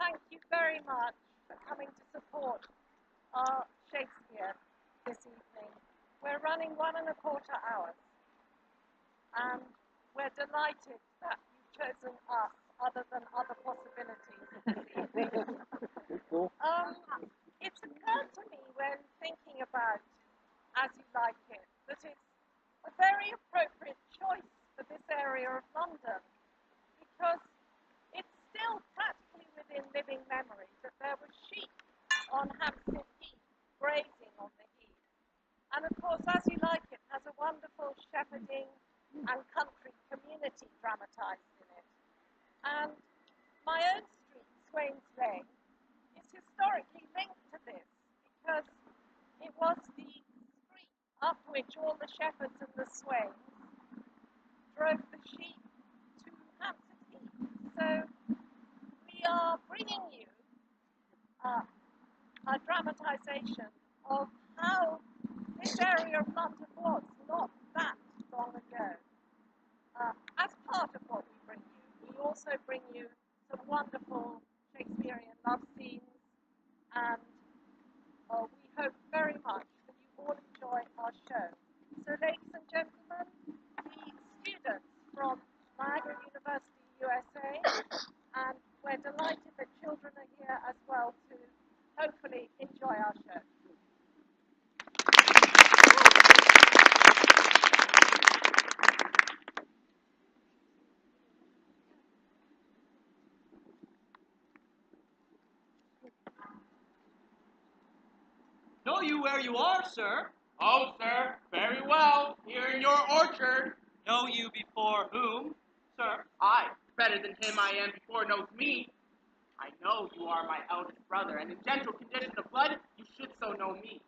thank you very much for coming to support our Shakespeare this evening. We're running 1¼ hours, and we're delighted that you've chosen us other than other possibilities this evening. It's occurred to me when thinking about As You Like It that it's a very appropriate choice for this area of London, because it's still practically within living memory that there were sheep on Hampstead Heath, grazing on the heath. And of course, As You Like It has a wonderful shepherding and country community dramatised in it. And my own street, Swains Lane, is historically linked to this because it was the street up which all the shepherds and the swains drove the sheep to Hampstead Heath. So we are bringing you a dramatisation of how this area of London was not that long ago. As part of what we bring you, we also bring you some wonderful Shakespearean love scenes, and we hope very much that you all enjoy our show. So, ladies and gentlemen, the students from Niagara University, USA, and we're delighted that children are here as well to hopefully enjoy our show. Know you where you are, sir? Oh, sir, very well. Here in your orchard. Know you before whom, sir? I, better than him I am before knows me. I know you are my eldest brother, and in gentle condition of blood, you should so know me.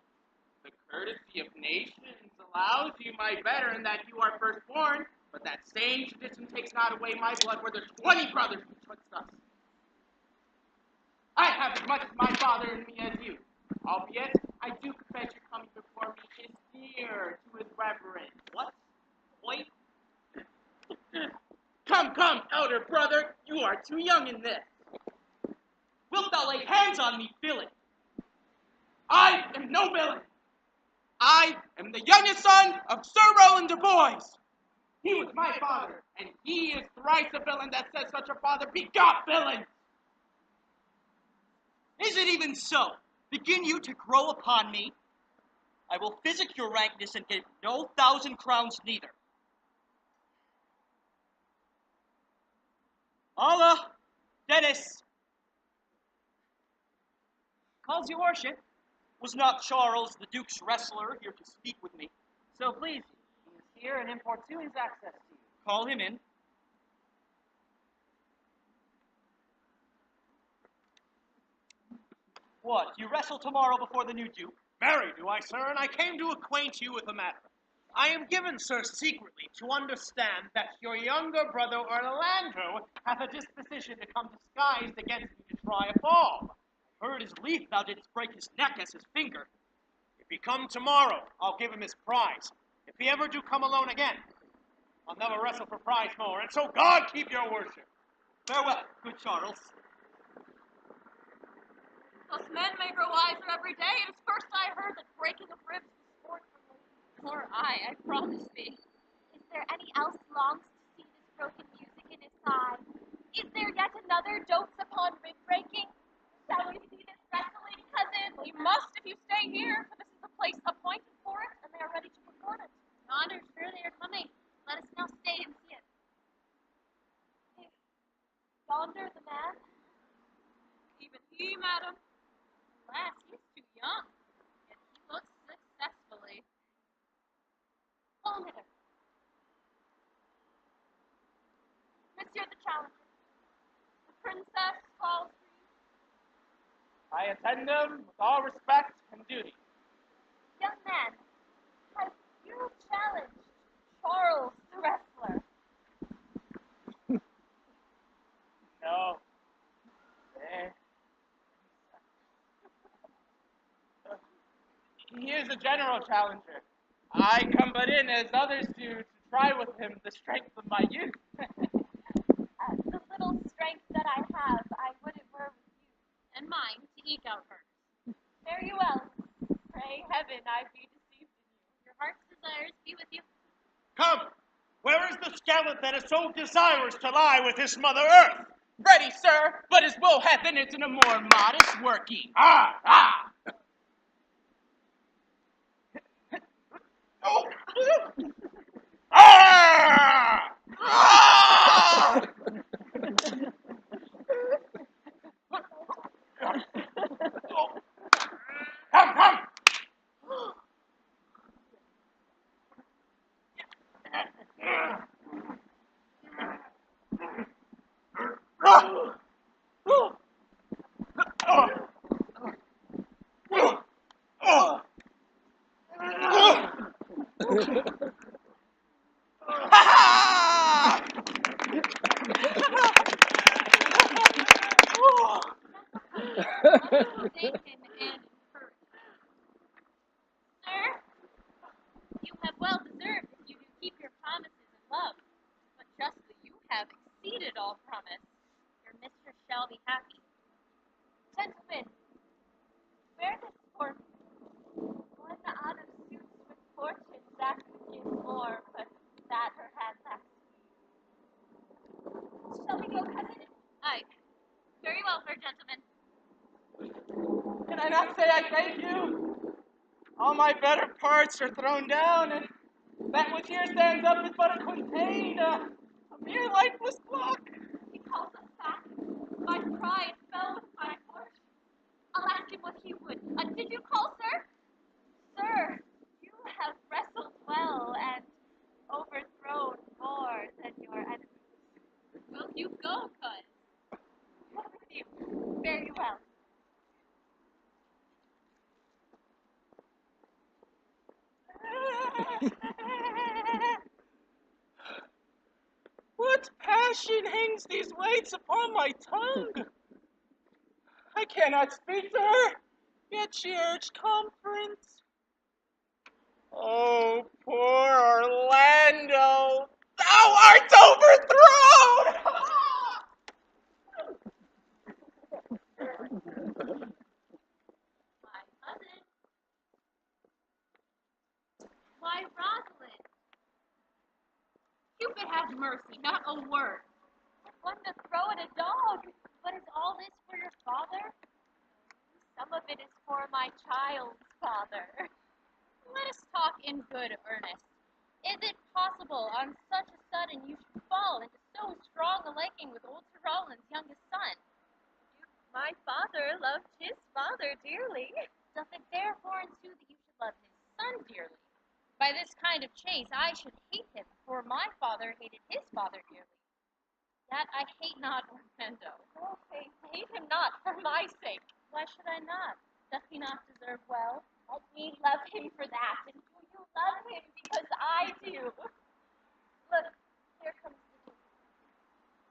The courtesy of nations allows you my better in that you are firstborn, but that same tradition takes not away my blood where there's 20 brothers betwixt us. I have as much as my father in me as you, albeit I do confess your coming before me is dear to his reverence. What? Wait. Come, elder brother, you are too young in this. Wilt thou lay hands on me, villain? I am no villain. I am the youngest son of Sir Rowland de Boys. He was my father, and he is thrice a villain that says such a father begot villains. Is it even so? Begin you to grow upon me? I will physic your rankness and give no 1,000 crowns neither. Allah, Dennis. Calls your worship. Was not Charles, the Duke's wrestler, here to speak with me? So please, he is here and importunes access to you. Call him in. What, you wrestle tomorrow before the new Duke? Marry do I, sir, and I came to acquaint you with the matter. I am given, sir, secretly to understand that your younger brother Orlando hath a disposition to come disguised against me to try a fall. Heard his lief thou didst break his neck as his finger. If he come tomorrow, I'll give him his prize. If he ever do come alone again, I'll never wrestle for prize more, and so God keep your worship. Farewell, good Charles. Thus men may grow wiser every day. It is first I heard that breaking of ribs was sport for ladies. Nor I promise thee. Is there any else longs to see this broken music in his thigh? Is there yet another dotes upon rib breaking? Shall we see this wrestling, cousin? We must if you stay here, for this is the place appointed for it, and they are ready to perform it. Yonder, sure they are coming. Let us now stay and see it. Is yonder the man? Even he, madam. Alas, he is too young. Yet he looks successfully. Call him hither. Monsieur the Challenger, the princess calls for you. I attend them with all respect and duty. Young man, have you challenged Charles the wrestler? No. He is a general challenger. I come but in, as others do, to try with him the strength of my youth. The little strength that I have, I would it were with you. eke out hers. Fare you well. Pray heaven I be deceived in you. Your heart's desires be with you. Come, where is the skeleton that is so desirous to lie with his mother earth? Ready, sir, but his will hath in it in a more modest working. Ah, ah! Oh! Ah! Ah! Come, come! Others thank him and encourage him. Sir, you have well deserved if you do keep your promises and love. But justly you have exceeded all promise. Your mistress shall be happy. Gentlemen, where this for one out of suits with fortune that could give more, but that her hand lacks. Shall we go, cousin? Aye. Very well, fair gentlemen. Can I not say I thank you? All my better parts are thrown down, and that which here stands up is but a contained, a mere lifeless block. He calls us back. My pride fell with my fortune. I'll ask him what he would. Did you call, sir? Sir, you have wrestled well and overthrown more than your enemies. Will you go, cuz? Go with you. Very well. What passion hangs these weights upon my tongue? I cannot speak to her, yet she urged conference. Oh, poor Orlando, thou art overthrown! My cousin. Why, Rosalind. Cupid have mercy, not a word. One to throw at a dog. But is all this for your father? Some of it is for my child's father. Let us talk in good earnest. Is it possible on such a sudden you should fall into so strong a liking with old Sir Rowland's youngest son? My father loved his father dearly. Doth it therefore ensue that you should love his son dearly? By this kind of chase I should hate him, for my father hated his father dearly. That I hate not Orlando. Oh, hate him not for my sake. Why should I not? Doth he not deserve well? Let me love him for that, and do you love him because I do? Look, here comes the Duke.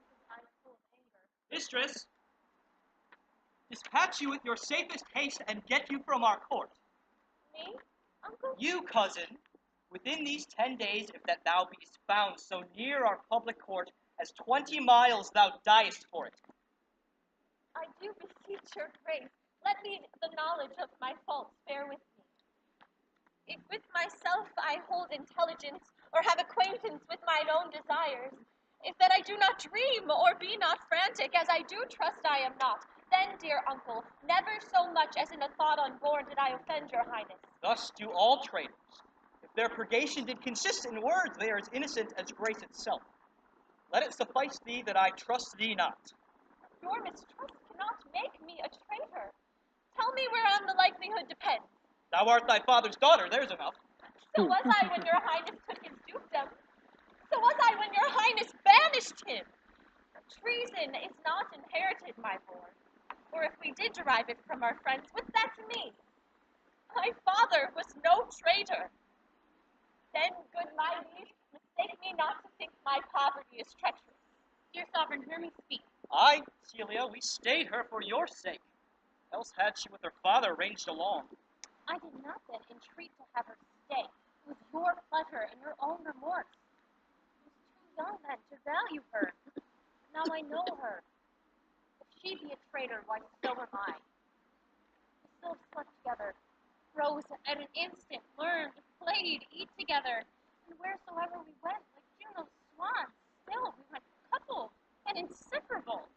His eyes full of anger. Mistress, dispatch you with your safest haste and get you from our court. Me? Uncle? You, cousin, within these 10 days, if that thou beest found so near our public court as 20 miles thou diest for it. I do beseech your grace, let me the knowledge of my faults bear with me. If with myself I hold intelligence, or have acquaintance with mine own desires, if that I do not dream, or be not frantic, as I do trust I am not, then, dear uncle, never so much as in a thought unborn did I offend your highness. Thus do all traitors. If their purgation did consist in words, they are as innocent as grace itself. Let it suffice thee that I trust thee not. Your mistrust cannot make me a traitor. Tell me whereon the likelihood depends. Thou art thy father's daughter, there's enough. So was I when your highness took his dukedom. So was I when your highness banished him. Treason is not inherited, my lord. Or if we did derive it from our friends, what's that to me? My father was no traitor. Then, good my liege, mistake me not to think my poverty is treacherous. Dear sovereign, hear me speak. Aye, Celia, we stayed her for your sake. Else had she with her father ranged along. I did not then entreat to have her stay. It was your pleasure and your own remorse. I was too young then to value her. Now I know her. If she be a traitor, why so am I. still slept together, rose at an instant, learned, played, eat together, and wheresoever we went, like Juno's swans, still we went coupled and inseparable.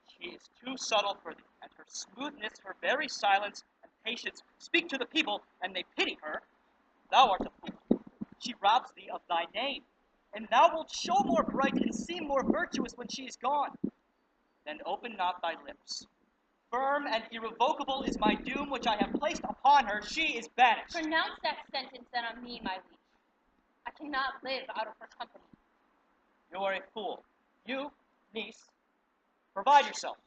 She is too subtle for thee, and her smoothness, her very silence and patience speak to the people, and they pity her. Thou art a fool. She robs thee of thy name, and thou wilt show more bright and seem more virtuous when she is gone. Then open not thy lips. Firm and irrevocable is my doom which I have placed upon her. She is banished. Pronounce that sentence then on me, my liege. I cannot live out of her company. You are a fool. You, niece, provide yourself.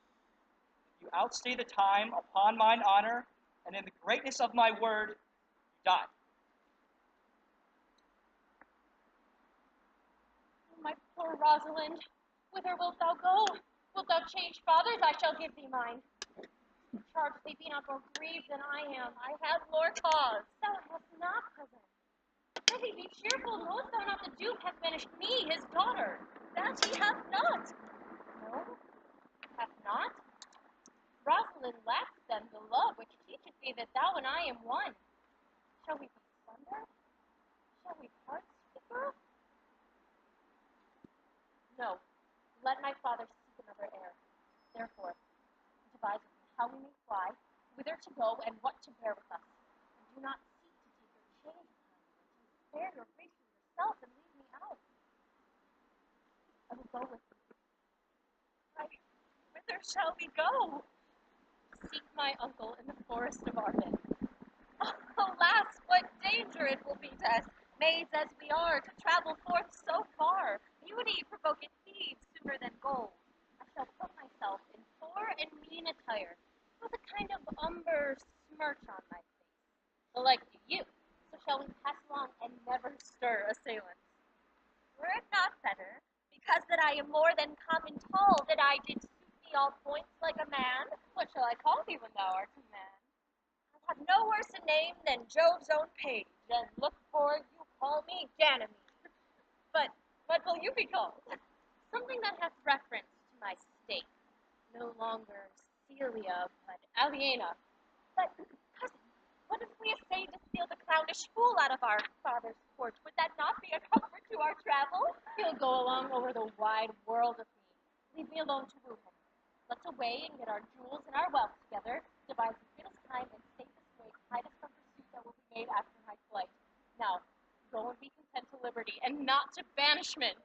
If you outstay the time upon mine honor, and in the greatness of my word, you die. My poor Rosalind, whither wilt thou go? Wilt thou change fathers? I shall give thee mine. Charge thee be not more grieved than I am. I have more cause. Thou hast not, cousin. Prithee, be cheerful. Knowest thou not the Duke hath banished me, his daughter? That he hath not. No, hath not. Rosalind lacks then the love which teacheth thee that thou and I am one. Shall we be sundered? Shall we part, speaker? No, let my father seek another heir. Therefore, devise with me how we may fly, whither to go, and what to bear with us. And do not seek to take your change upon me, or to spare your grace for yourself and leave me out. I will go with you. Whither shall we go? Seek my uncle in the forest of Arden. Alas, what danger it will be to us, maids as we are, to travel forth so far. Beauty provoketh thieves sooner than gold. I shall put myself in poor and mean attire, with a kind of umber smirch on my face, the like to you. So shall we pass along and never stir assailants. Were it not better, because that I am more than common tall, that I did suit thee all points like a man? What shall I call thee when thou art a man? I have no worse a name than Jove's own page, and look for you call me Ganymede. But what will you be called? Something that hath reference to my state. No longer Celia, but Aliena. But, cousin, what if we essayed to steal the clownish fool out of our father's court? Would that not be a comfort to our travel? He'll go along over the wide world of me. Leave me alone to woo him. Let's away and get our jewels and our wealth together, devise the greatest time and safest way to hide us from pursuit that will be made after my flight. Now, go and be content to liberty, and not to banishment.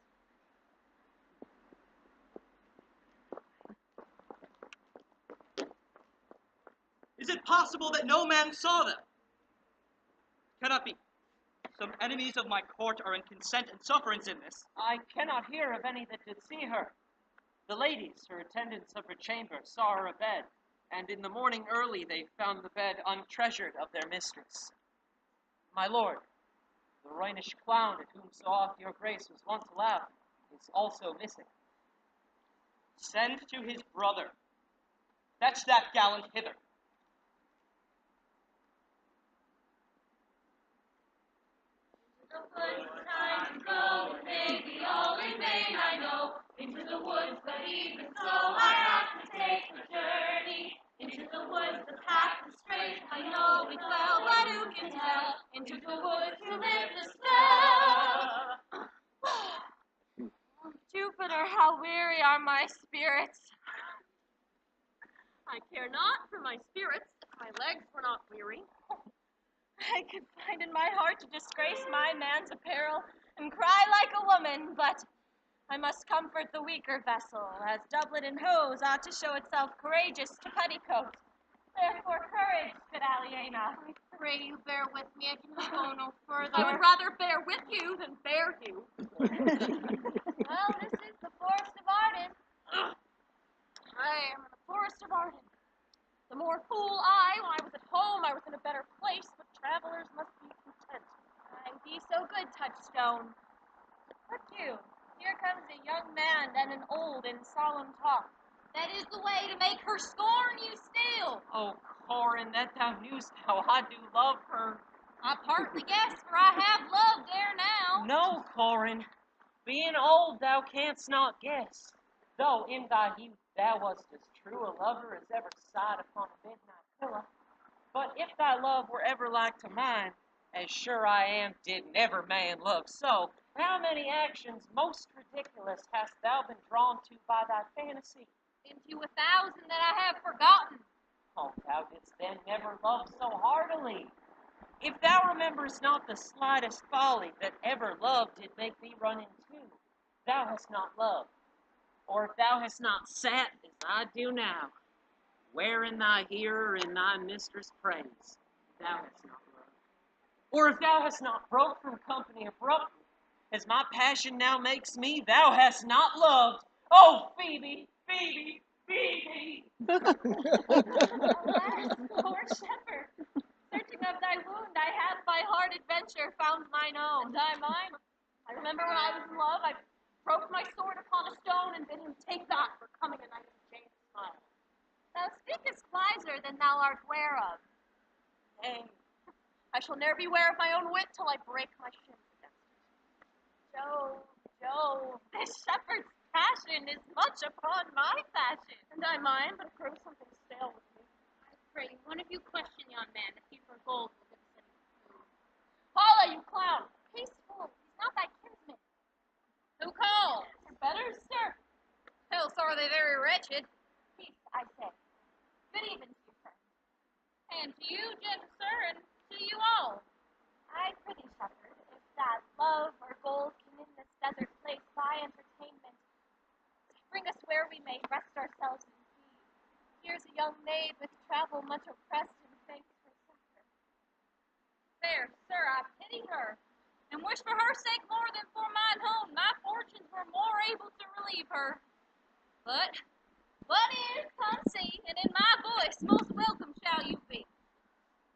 Is it possible that no man saw them? Cannot be. Some enemies of my court are in consent and sufferance in this. I cannot hear of any that did see her. The ladies, her attendants of her chamber, saw her abed, and in the morning early they found the bed untreasured of their mistress. My lord, the Rhenish clown at whom so oft your grace was wont to laugh is also missing. Send to his brother. Fetch that gallant hither. The woods time to go, it may be all in vain, I know. Into the woods, but even so, I have to take the journey. Into the woods, the path is straight, I know it well, but who can tell? Into the woods to live the spell. Jupiter, how weary are my spirits. I care not for my spirits if my legs were not weary. I could find in my heart to disgrace my man's apparel and cry like a woman, but I must comfort the weaker vessel, as doublet and hose ought to show itself courageous to petticoat. Therefore, courage, good Aliena. I pray you bear with me. I can go no further. I would rather bear with you than bear you. Well, this is the forest of Arden. I am in the forest of Arden. The more fool I, when I was at home, I was in a better place, but travelers must be content. I be so good, Touchstone. Look you, here comes a young man and an old in solemn talk. That is the way to make her scorn you still. Oh, Corin, that thou knewst how I do love her. I partly guess, for I have love there now. No, Corin, being old thou canst not guess, though in thy youth thou wast as true a lover as ever sighed upon a midnight pillow. But if thy love were ever like to mine, as sure I am did never man love so, how many actions most ridiculous hast thou been drawn to by thy fantasy? Into 1,000 that I have forgotten. Oh, thou didst then never love so heartily. If thou rememberest not the slightest folly that ever love did make thee run into, thou hast not loved. Or if thou hast not sat, as I do now, wearing thy hearer in thy mistress' praise, thou hast not loved. Or if thou hast not broke from company abruptly, as my passion now makes me, thou hast not loved. Oh, Phoebe, Phoebe, Phoebe! Alas, poor shepherd, searching of thy wound, I have by hard adventure found mine own. And I mine. I remember when I was in love, I broke my sword upon a stone and bid him take that for coming a night of Jane's smile. Thou speakest wiser than thou art ware of. Nay, I shall ne'er be ware of my own wit till I break my shins against it. Jove, Jove, this shepherd's passion is much upon my fashion. And I mine, but it grows something stale with me. I pray you, one of you question yon man if he for gold will give us any food. Paula, you clown! Peaceful, he's not thy kinsman. Who calls? Better, sir. Else are they very wretched. Peace, I say. Good even to you, friend. And to you, gentle sir, and to you all. I prithee, shepherd, if that love or gold can in this desert place buy entertainment, bring us where we may rest ourselves in peace. Here's a young maid with travel much oppressed and thanks for succor. Fair sir, I pity her, and wish for her sake more than for mine own. My fortunes were more able to relieve her. But what is, come see, and in my voice most welcome shall you be.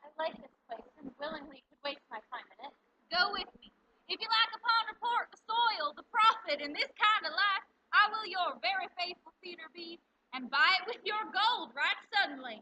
I like this place and willingly could waste my time in it. Go with me. If you like upon report the soil, the profit, and this kind of life, I will your very faithful feeder be, and buy it with your gold right suddenly.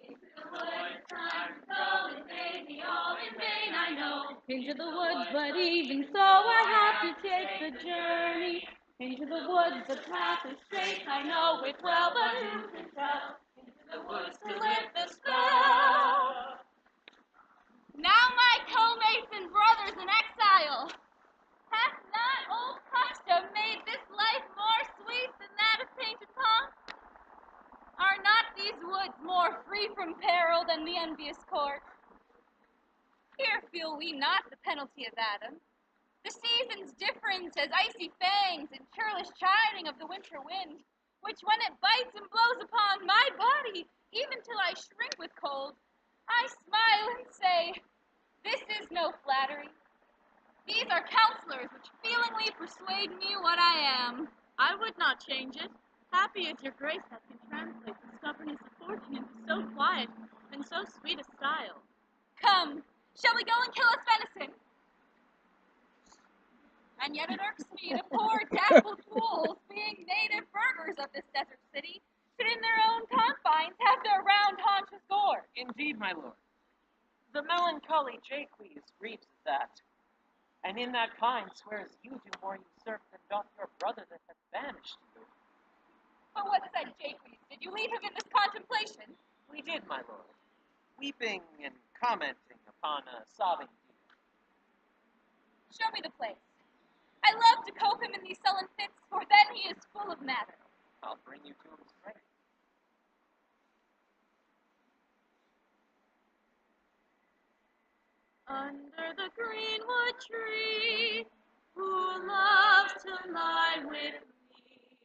Into the woods, time to go, it may be all in vain, I know. Into the woods, but even so, I have to take the journey. Into the woods, the path is straight, I know it well, but who can tell? Into the woods to lift the spell. Now, my co-mates and brothers in exile, hath not old custom made this life more sweet than that of painted palm? Are not these woods more free from peril than the envious court? Here feel we not the penalty of Adam. The season's difference as icy fangs and churlish chiding of the winter wind, which when it bites and blows upon my body, even till I shrink with cold, I smile and say, this is no flattery. These are counselors which feelingly persuade me what I am. I would not change it. Happy is your grace that can translate the stubbornness of fortune into so quiet and so sweet a style. Come, shall we go and kill us venison? And yet it irks me the poor dappled fools, being native burghers of this desert city, should in their own confines have their round haunches gored. Indeed, my lord. The melancholy Jaques grieves at that, and in that kind swears you do more usurp than doth your brother that hath banished you. But what said Jaques? Did you leave him in this contemplation? We did, my lord, weeping and commenting upon a sobbing deer. Show me the place. I love to cope him in these sullen fits, for then he is full of matter. I'll bring you to him straight. Under the greenwood tree, who loves to lie with me,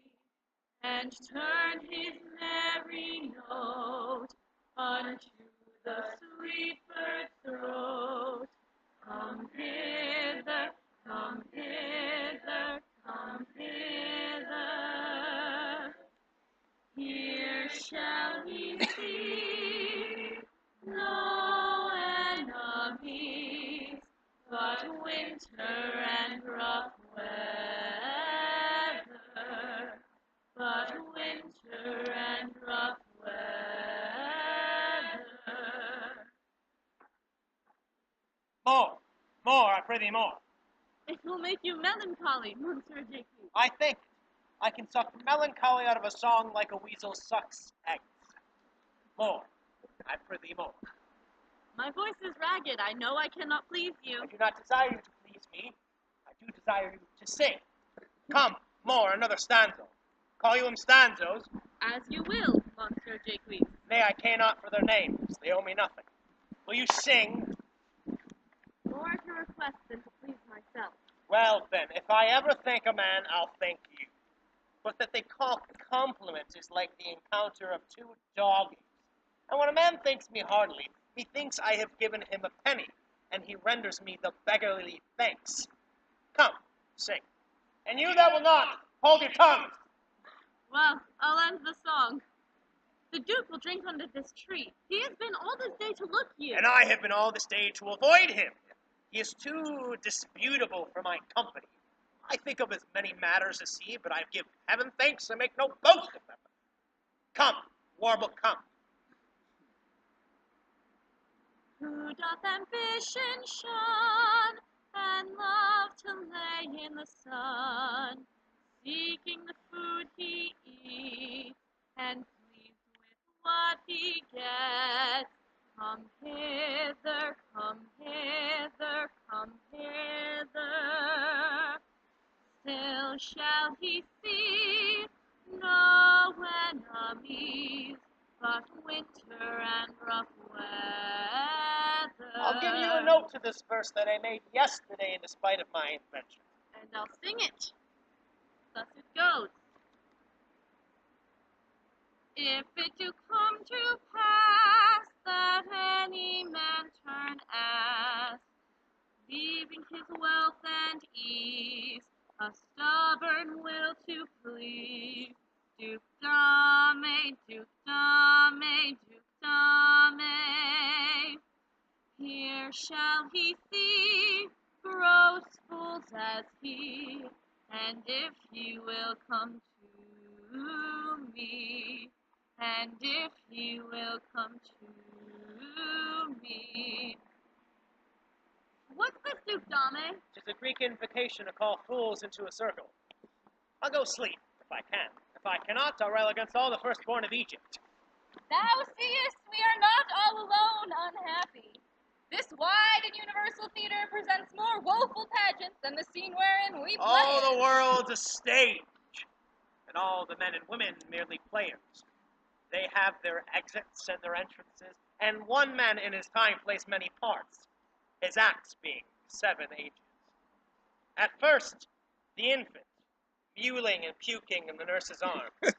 and turn his merry note unto the sweet bird's throat. Come hither, come hither, come hither. Here shall he see no enemies, but winter and rough weather. But winter and rough weather. More, I prithee more. It will make you melancholy, Monsieur Jaques. I think. I can suck melancholy out of a song like a weasel sucks eggs. More, I prithee more. My voice is ragged. I know I cannot please you. I do not desire you to please me. I do desire you to sing. Come, more, another stanza. Call you them stanzos? As you will, Monsieur Jacques. Nay, I care not for their names. They owe me nothing. Will you sing? More to request than to please myself. Well, then, if I ever thank a man, I'll thank you. But that they call compliments is like the encounter of two doggies. And when a man thanks me heartily, he thinks I have given him a penny, and he renders me the beggarly thanks. Come, sing. And you that will not, hold your tongues. Well, I'll end the song. The Duke will drink under this tree. He has been all this day to look you. And I have been all this day to avoid him. He is too disputable for my company. I think of as many matters as he, but I give heaven thanks and make no boast of them. Come, warble, come. Who doth ambition shun, and love to lay in the sun, seeking the food he eats, and pleased with what he gets. Come hither, come hither, come hither. Still shall he see no enemies, but winter and rough weather. I'll give you a note to this verse that I made yesterday in despite of my invention. And I'll sing it. Thus it goes. If it do come to pass that any man turn ass, leaving his wealth and ease, a stubborn will to please, Duke Dame, Duke Dame, Duke Dame. Here shall he see gross fools as he, and if he will come to me, and if he will come to me. What's this, Duke Dame? Tis a Greek invocation to call fools into a circle. I'll go sleep, if I can. If I cannot, I'll rail against all the firstborn of Egypt. Thou seest, we are not all alone unhappy. This wide and universal theater presents more woeful pageants than the scene wherein we play. All the world's a stage, and all the men and women merely players. They have their exits and their entrances, and one man in his time plays many parts, his acts being 7 ages. At first, the infant, mewling and puking in the nurse's arms.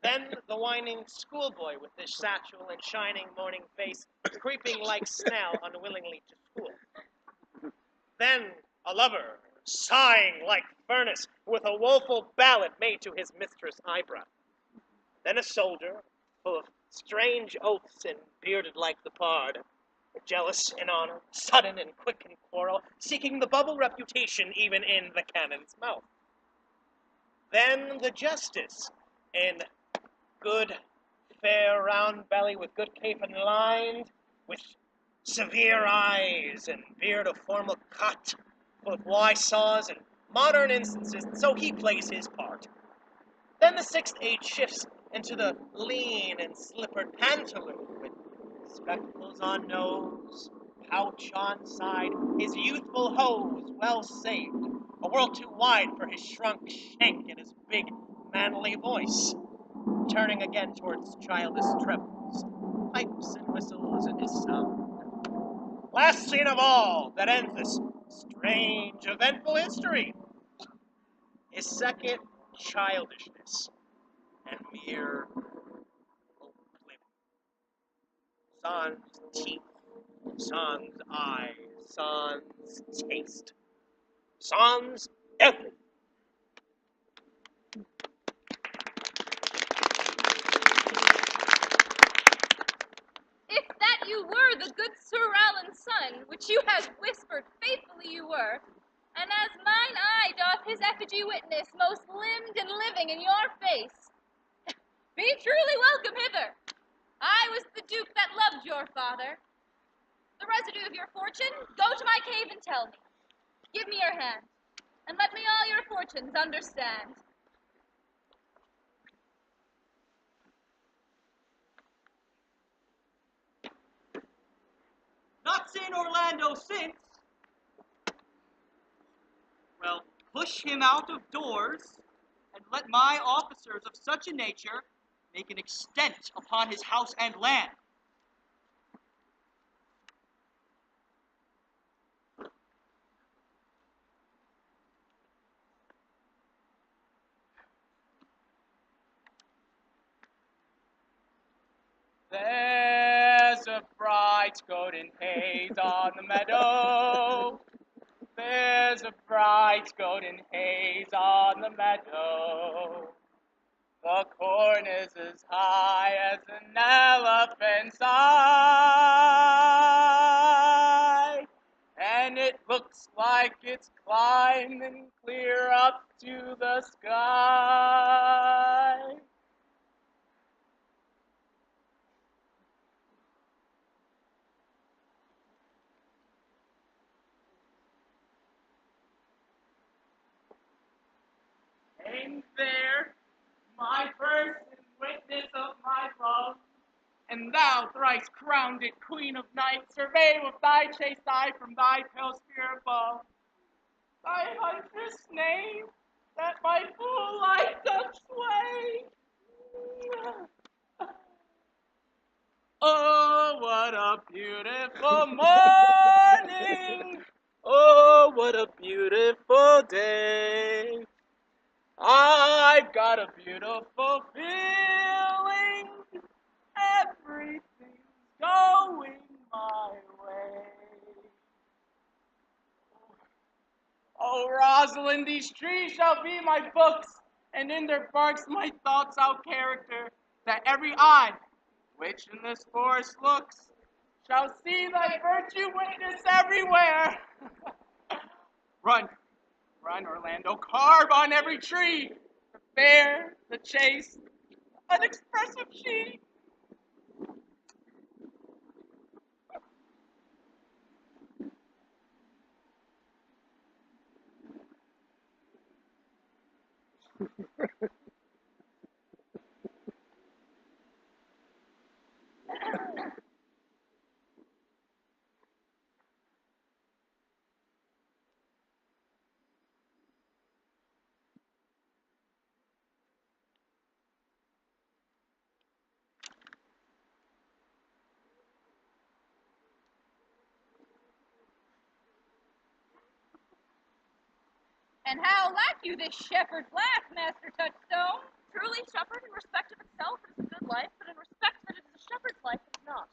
Then the whining schoolboy with his satchel and shining morning face, creeping like snail unwillingly to school. Then a lover, sighing like furnace, with a woeful ballad made to his mistress' eyebrow. Then a soldier, full of strange oaths and bearded like the pard, jealous in honor, sudden and quick in quarrel, seeking the bubble reputation even in the cannon's mouth. Then the justice, in good, fair, round belly, with good cape and lined, with severe eyes and beard of formal cut, full of wise saws and modern instances, and so he plays his part. Then the 6th age shifts into the lean and slippered pantaloon, with spectacles on nose, pouch on side, his youthful hose well saved, a world too wide for his shrunk shank and his big, manly voice, turning again towards childish trebles, pipes and whistles in his sound. Last scene of all that ends this strange, eventful history is second childishness and mere oblivion. Sans teeth, sans eyes, sans taste, sans everything. If that you were the good Sir Rowland's son, which you have whispered faithfully you were, and as mine eye doth his effigy witness, most limbed and living in your face, be truly welcome hither. I was the duke that loved your father. The residue of your fortune, go to my cave and tell me. Give me your hand, and let me all your fortunes understand. not seen Orlando since. Well, push him out of doors, and let my officers of such a nature make an extent upon his house and land. There's a bright golden haze on the meadow. There's a bright golden haze on the meadow. The corn is as high as an elephant's eye, and it looks like it's climbing clear up to the sky. Ain't there, my person, witness of my love, and thou thrice crowned it queen of night, survey with thy chaste eye from thy pale sphere above, thy huntress name, that my full life doth sway. Oh, what a beautiful morning! Oh, what a beautiful day! I've got a beautiful feeling. Everything's going my way. Oh, Rosalind, these trees shall be my books, and in their barks my thoughts out character, that every eye, which in this forest looks, shall see thy virtue witness everywhere. Run, run, Orlando, carve on every tree, the fair, the chaste, unexpressive she. And how like you this shepherd's laugh, Master Touchstone? Truly, shepherd, in respect of itself, it is a good life, but in respect that it is a shepherd's life, it is not.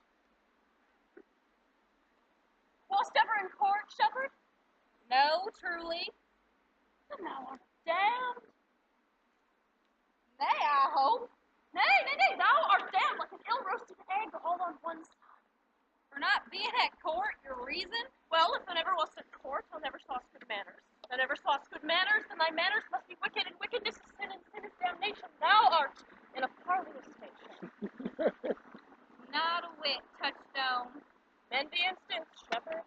Wast ever in court, shepherd? No, truly. Then thou art damned. Nay, I hope. Nay, thou art damned like an ill-roasted egg all on one side. For not being at court, your reason? Well, if thou never wast at court, thou never sawest good manners. Thou never sawest good manners, then thy manners must be wicked, and wickedness is sin, and sin is damnation. Thou art in a parlor station. Not a whit, Touchstone. Mend the instance, shepherd.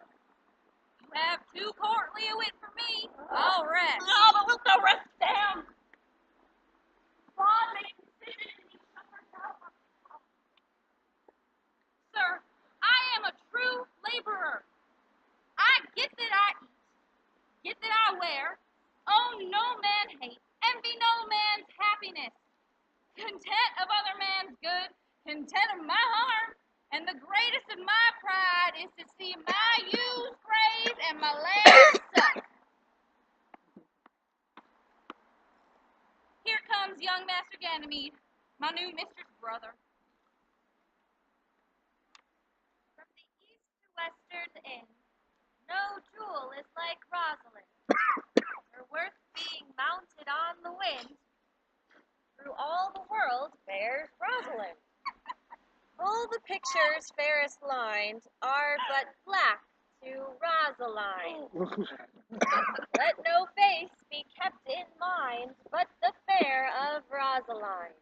You have too courtly a wit for me. I'll rest. No, but wilt thou rest down? God may consider thee, shepherd, thou art. Sir, I am a true laborer. I get that I eat, get that I wear, own no man hate, envy no man's happiness, content of other man's good, content of my harm, and the greatest of my pride is to see my ewes graze and my lambs suck. Here comes young Master Ganymede, my new mistress' brother. From the east to western inn, no jewel is like Rosalind, her worth being mounted on the wind. Through all the world bears Rosalind. All the pictures fairest lined are but black to Rosaline. Let no face be kept in mind but the fair of Rosaline.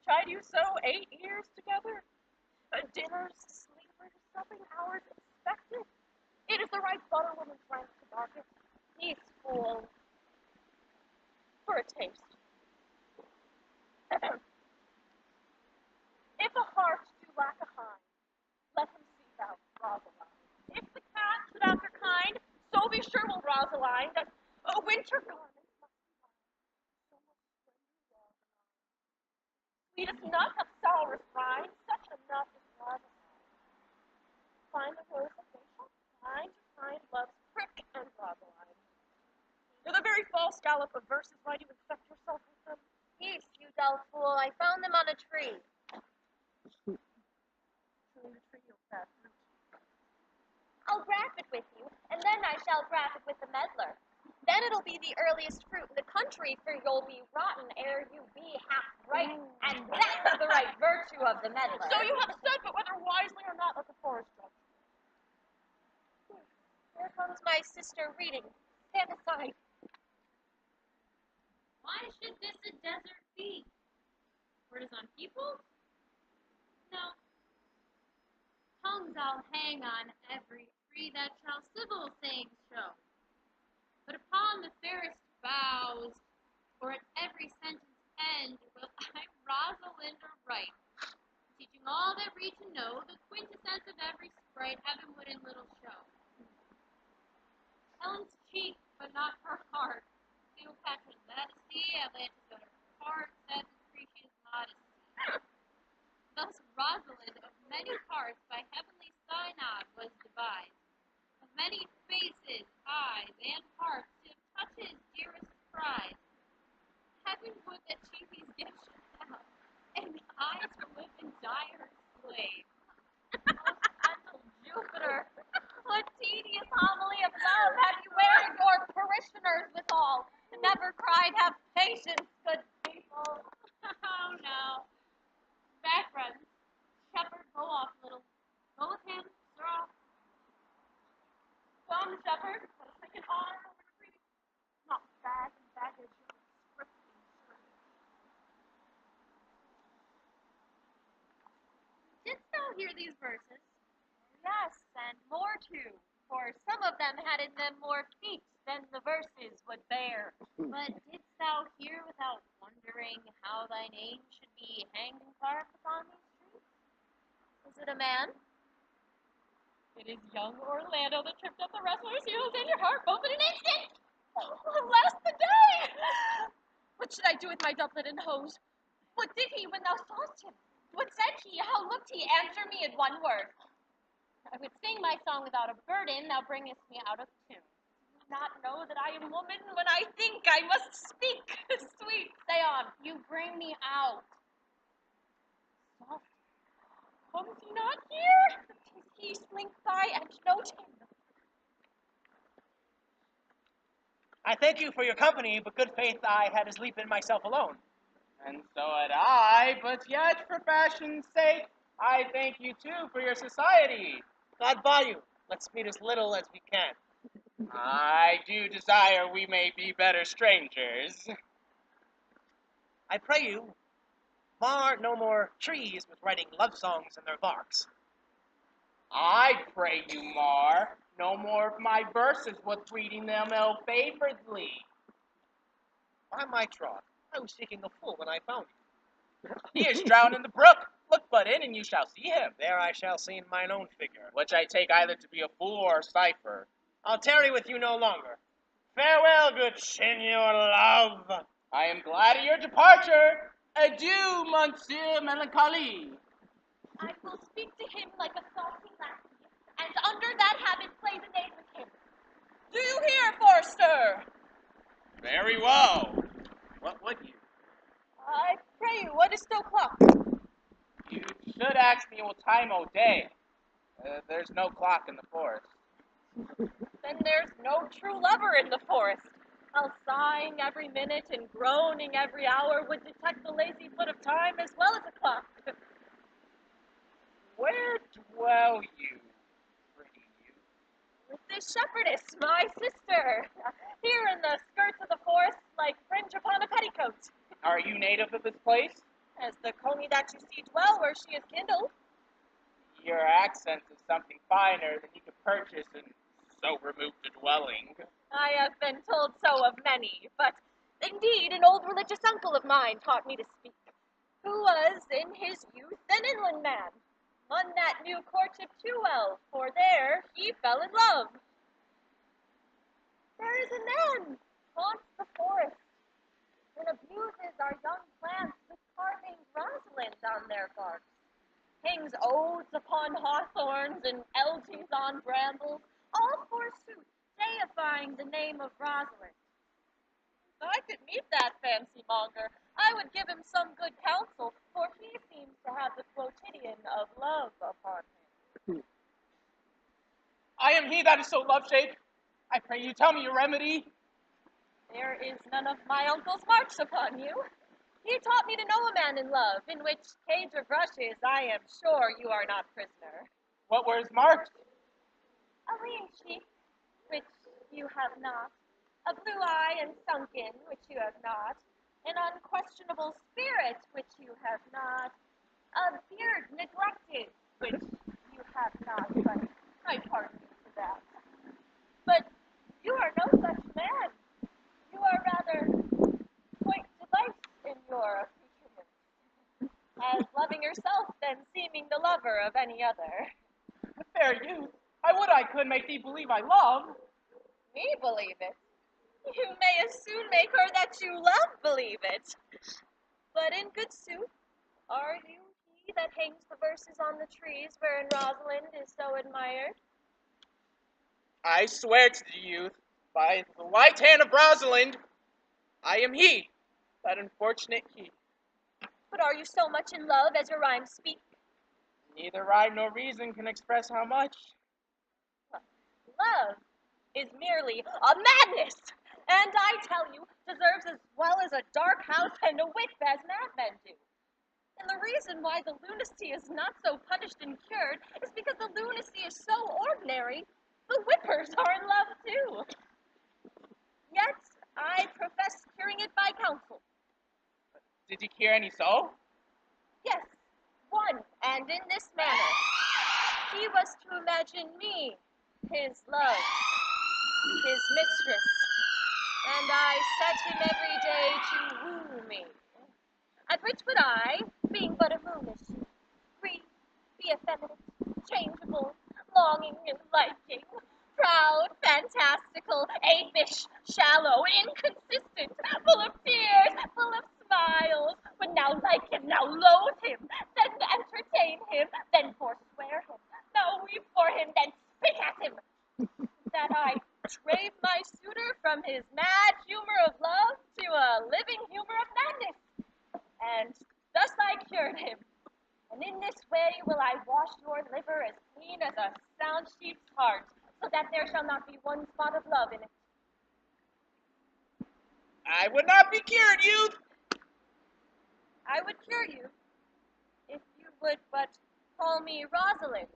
Tried you so 8 years together? Dinners, sleepers, supping hours expected. It is the right butter woman's rank to market. He's fool. For a taste. If Rosaline, that a winter garment must be mine. So much splendor Rosaline. Sweetest nut of sourest rind, such a nut is Rosaline. Find the rose of facial, find to find love's prick and Rosaline. With a very false gallop of verses, why do you infect yourself with them? Peace, you dull fool. I found them on a tree. Truly the tree you'll bear fruit. I'll graph it with you, and then I shall graph it with the meddler. Then it'll be the earliest fruit in the country, for you'll be rotten ere you be half ripe, and that's the right virtue of the meddler. So you have said, but whether wisely or not, let the forest judge. Here comes my sister reading. Stand aside. Why should this a desert be? For it is on people? No. Tongues I'll hang on every tree that shall civil sayings show. But upon the fairest boughs, or at every sentence end, will I Rosalind write, teaching all that read to know the quintessence of every sprite heaven would in little show. Helen's cheek, but not her heart. Cleopatra's modesty, Atlantis of her heart, says Lucretia's modesty. Thus Rosalind of many parts by heavenly synod was devised. Of many faces, eyes, and hearts, to touch his dearest prize. Heaven would that she these gifts should have, and I to live and die her slave. Gentle Jupiter, what tedious homily of love have you wearied your parishioners withal? Never cried, have patience, good people. Oh no. Back runs. Shepherd, go off, little. Go with him, stir off. Come, shepherd, let us take an arm over to reading. Not bag and baggage, but script and script. Didst thou hear these verses? Yes, and more too, for some of them had in them more feet than the verses would bear. But didst thou hear without wondering how thy name should be hanged and carved upon these trees? Is it a man? It is young Orlando that tripped up the wrestler's heels in your heart both in an instant. Oh, alas the day! What should I do with my doublet and hose? What did he when thou sawest him? What said he? How looked he? Answer me in one word. I would sing my song without a burden, thou bringest me out of tune. Not know that I am woman when I think I must speak. Sweet, say on. You bring me out. Soft. Comes he not here? 'Tis he, slink by and note him. I thank you for your company, but good faith I had as lief in myself alone. And so had I, but yet for fashion's sake, I thank you too for your society. God buy you. Let's meet as little as we can. I do desire we may be better strangers. I pray you, mar no more trees with writing love songs in their barks. I pray you, Mar, no more of my verses with reading them ill-favoredly. By my troth, I was seeking a fool when I found you. He is drowned in the brook. Look but in, and you shall see him. There I shall see in mine own figure. Which I take either to be a fool or a cipher. I'll tarry with you no longer. Farewell, good Signor Love. I am glad of your departure. Adieu, Monsieur Melancholy. I will speak to him like a saucy lassie, and under that habit play the knave with him. Do you hear, Forster? Very well. What would you? I pray you, what is the clock? You should ask me what time o' day. There's no clock in the forest. Then there's no true lover in the forest. How sighing every minute and groaning every hour would detect the lazy foot of time as well as a clock. Where dwell you, pretty youth? With this shepherdess, my sister, here in the skirts of the forest, like fringe upon a petticoat. Are you native of this place? As the coney that you see dwell where she is kindled. Your accent is something finer than you could purchase in so removed a dwelling. I have been told so of many, but indeed an old religious uncle of mine taught me to speak, who was in his youth an inland man, one that knew courtship too well, for there he fell in love. There is a man haunts the forest and abuses our young plants with carving Rosalind on their barks, hangs odes upon hawthorns and elegies on brambles, all forsooth deifying the name of Rosalind. If I could meet that fancy monger, I would give him some good counsel, for he seems to have the quotidian of love upon him. I am he that is so love-shaped. I pray you tell me your remedy. There is none of my uncle's marks upon you. He taught me to know a man in love, in which cage of rushes I am sure you are not prisoner. What were his marks? A lean cheek, which you have not, a blue eye and sunken, which you have not, an unquestionable spirit, which you have not, a beard neglected, which you have not, but I pardon you for that. But you are no such man. You are rather quite device in your accoutrements, as loving yourself than seeming the lover of any other. Fair youth, I would I could make thee believe I love. Me believe it? You may as soon make her that you love believe it. But in good sooth, are you he that hangs the verses on the trees wherein Rosalind is so admired? I swear to the youth, by the white hand of Rosalind, I am he, that unfortunate he. But are you so much in love as your rhymes speak? Neither rhyme nor reason can express how much. Love is merely a madness, and I tell you, deserves as well as a dark house and a whip as madmen do. And the reason why the lunacy is not so punished and cured is because the lunacy is so ordinary, the whippers are in love too. Yet I profess curing it by counsel. Did he cure any so? Yes, one, and in this manner. He was to imagine me, his love, his mistress, and I set him every day to woo me. At which would I, being but a moonish, free, be effeminate, changeable, longing and liking, proud, fantastical, apish, shallow, inconsistent, full of tears, full of smiles, would now like him, now loathe him, then entertain him, then forswear him, now weep for him, then spit at him, that I trade my suitor from his mad humor of love to a living humor of madness. And thus I cured him. And in this way will I wash your liver as clean as a sound sheep's heart, so that there shall not be one spot of love in it. I would not be cured, youth. I would cure you, if you would but call me Rosalind,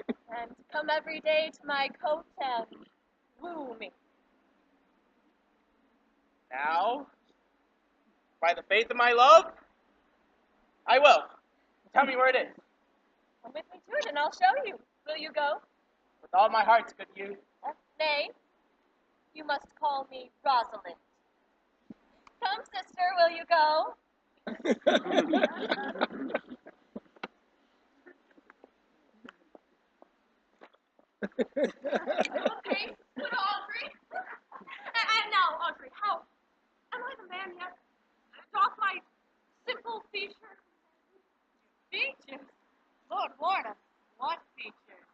and come every day to my coat and woo me. Now, by the faith of my love, I will. Tell me where it is. Come with me to it, and I'll show you. Will you go? With all my heart, good youth. Nay, you must call me Rosalind. Come, sister, will you go? Okay, good Audrey. And now, Audrey, how? Am I the man yet? Doth my simple features? Features? Lord warn us, what features?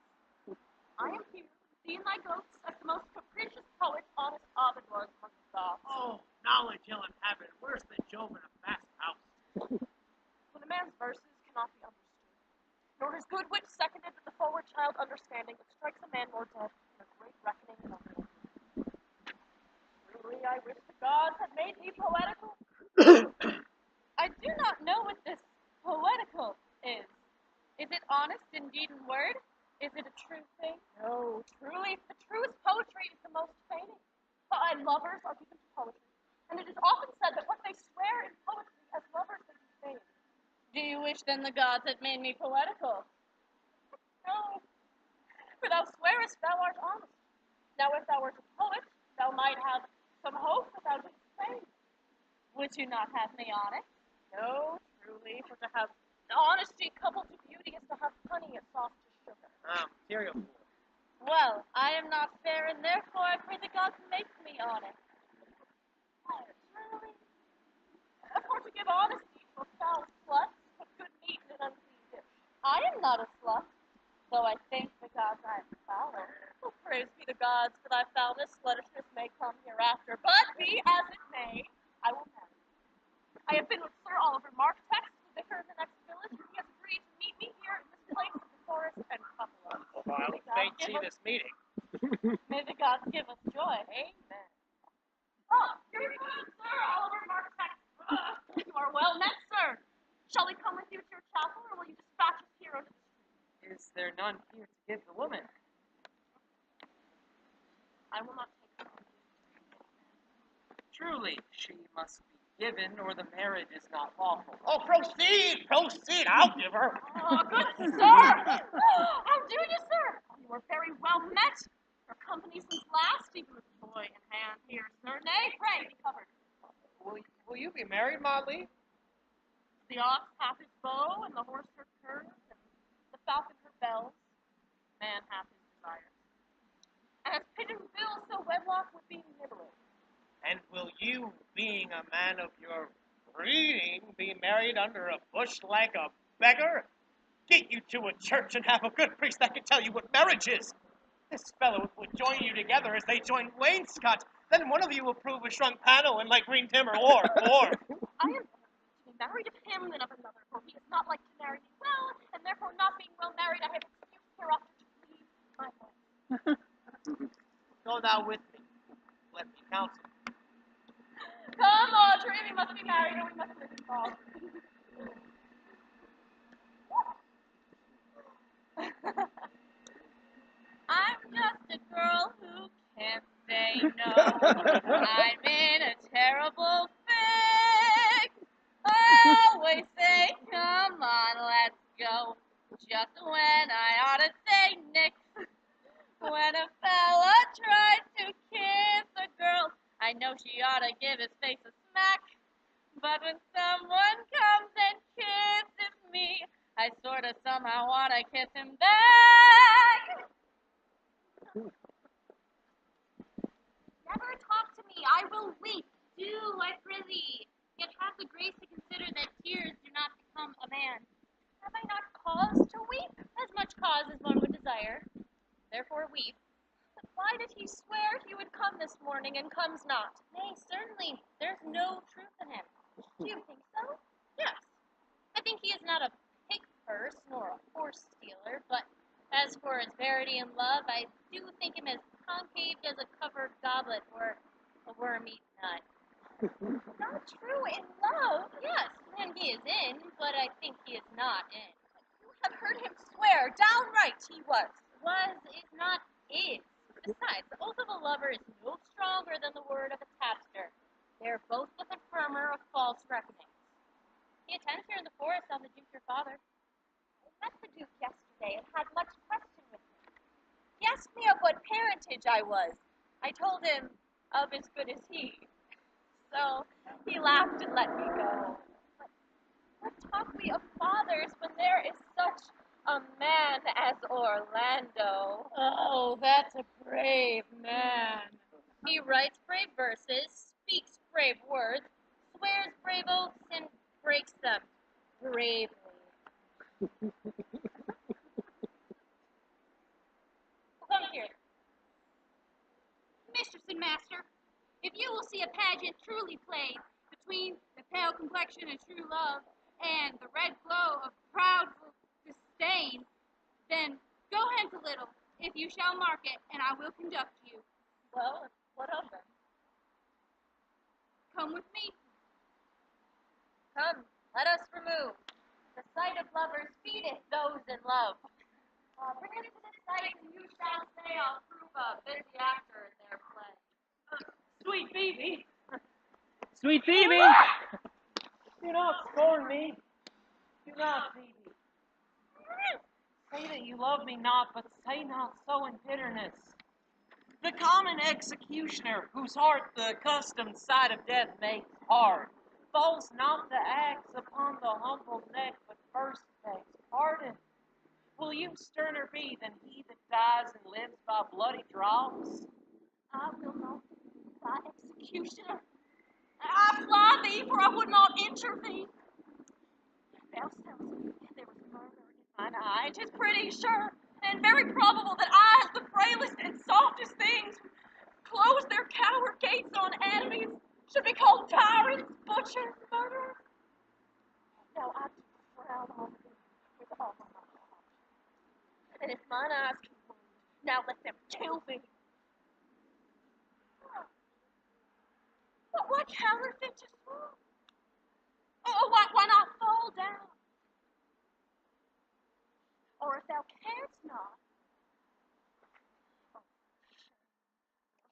I am here, thee and thy goats, as the most capricious poet, honest Ovid was among the gods. Oh, knowledge ill inhabit, worse than Jove in a fast house. When a man's verses cannot be understood, nor his good wit seconded with the forward child understanding, it strikes a man more dead in a great reckoning than a Truly, I wish the gods had made me poetical. I do not know what this poetical is. Is it honest in deed and word? Is it a true thing? No, truly, the truest poetry is the most feigning. And lovers are given to poetry. And it is often said that what they swear in poetry as lovers they do feign. Do you wish then the gods had made me poetical? No, for thou swearest thou art honest. Now if thou wert a poet, thou might have some hope that thou didst feign. Would you not have me honest? No, truly, for to have honesty coupled to beauty is to have honey as soft as sugar. Material fool. Well, I am not fair, and therefore I pray the gods make me honest. Oh, truly? For to give honesty to a foul slut, put good meat in an unclean dish. I am not a slut, though I thank the gods I am foul. Oh, praise be the gods for thy foulness, slutishness may come hereafter, but be as it may, I will marry. I have been with Sir Oliver Marktex, the vicar of the next village, and he has agreed to meet me here in this place of the forest and couple us. Well, faint see this meeting. May the gods give us joy. Amen. Oh, here he comes, Sir Oliver Marktex. You are well met, sir. Shall we come with you to your chapel, or will you dispatch us here into the street? Is there none here to give the woman? I will not take her. Truly, she must be given, or the marriage is not lawful. Oh, proceed, proceed. I'll give her. Oh, good sir! How do you, sir? You are very well met. Your company since last, even with joy in hand here, sir. Nay, pray, be covered. Will you be married, Motley? The ox hath his bow, and the horse her curves, and the falcon her bells. Man hath his desires. And as pigeon bill, so wedlock would be nibbling. And will you, being a man of your breeding, be married under a bush like a beggar? Get you to a church and have a good priest that can tell you what marriage is. This fellow would join you together as they join wainscot. Then one of you will prove a shrunk panel and like green timber, or. I am to be married of him than of another, for he is not like to marry me well, and therefore not being well married, I have excuse hereafter to please my wife. Go thou with me. Let me counsel. Come, Audrey, we must be married, or we must live in fall. I'm just a girl who can't say no. I'm in a terrible fix. I always say, come on, let's go. Just when I ought to say nix. When a fella tries to kiss a girl, I know she ought to give his face a smack. But when someone comes and kisses me, I sort of somehow want to kiss him back. Never talk to me, I will weep. Do, I prithee. Yet have the grace to consider that tears do not become a man. Have I not cause to weep? As much cause as one would desire. Therefore weep. But why did he swear he would come this morning and comes not? Nay, certainly, there's no truth in him. Do you think so? Yes. I think he is not a pig purse nor a horse stealer, but as for his verity in love, I do think him as concave as a covered goblet or a worm-eaten nut. Not true in love. Yes, when he is in, but I think he is not in. You have heard him swear, downright he was. Was is not is. Besides, the oath of a lover is no stronger than the word of a tapster. They are both the confirmer of false reckonings. He attends here in the forest on the Duke your father. I met the Duke yesterday and had much question with him. He asked me of what parentage I was. I told him of as good as he. So he laughed and let me go. But what talk we of fathers when there is such a man as Orlando? Oh, that's a brave man. He writes brave verses, speaks brave words, swears brave oaths, and breaks them bravely. Come here. Mistress and master, if you will see a pageant truly played between the pale complexion of true love and the red glow of proud disdain, then go hence a little, if you shall mark it, and I will conduct you. Well, what of them? Come with me. Come, let us remove. The sight of lovers feedeth those in love. Bring us to the sight, and you shall say I'll prove a busy actor in their play. Sweet Phoebe! Sweet Phoebe! Do not scorn me. Do not, Phoebe. Say that you love me not, but say not so in bitterness. The common executioner, whose heart the accustomed sight of death makes hard, falls not the axe upon the humble neck, but first begs pardon. Will you sterner be than he that dies and lives by bloody draughts? I will not thy executioner. I fly thee, for I would not injure thee. Thou sayest there was murder in mine eye. 'Tis pretty sure, and very probable that eyes, the frailest and softest things, close their coward gates on enemies, should be called tyrants, butchers, murderers. Now I do frown on thee with all my heart. And if mine eyes can wound, now let them kill thee. But why counterfeit to swoon? Oh, why not fall down? Or if thou canst not, oh,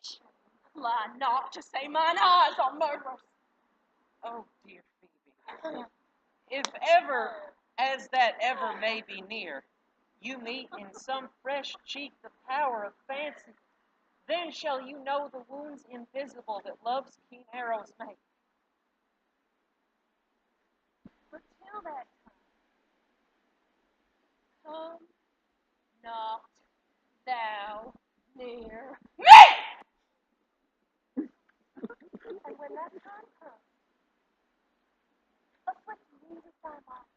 shame, lie not to say mine eyes are murderers. Oh, dear Phoebe, if ever, as that ever may be near, you meet in some fresh cheek the power of fancy, then shall you know the wounds invisible that love's keen arrows make. But till that time, come not thou near me! And when that time comes, afflict me with thy might.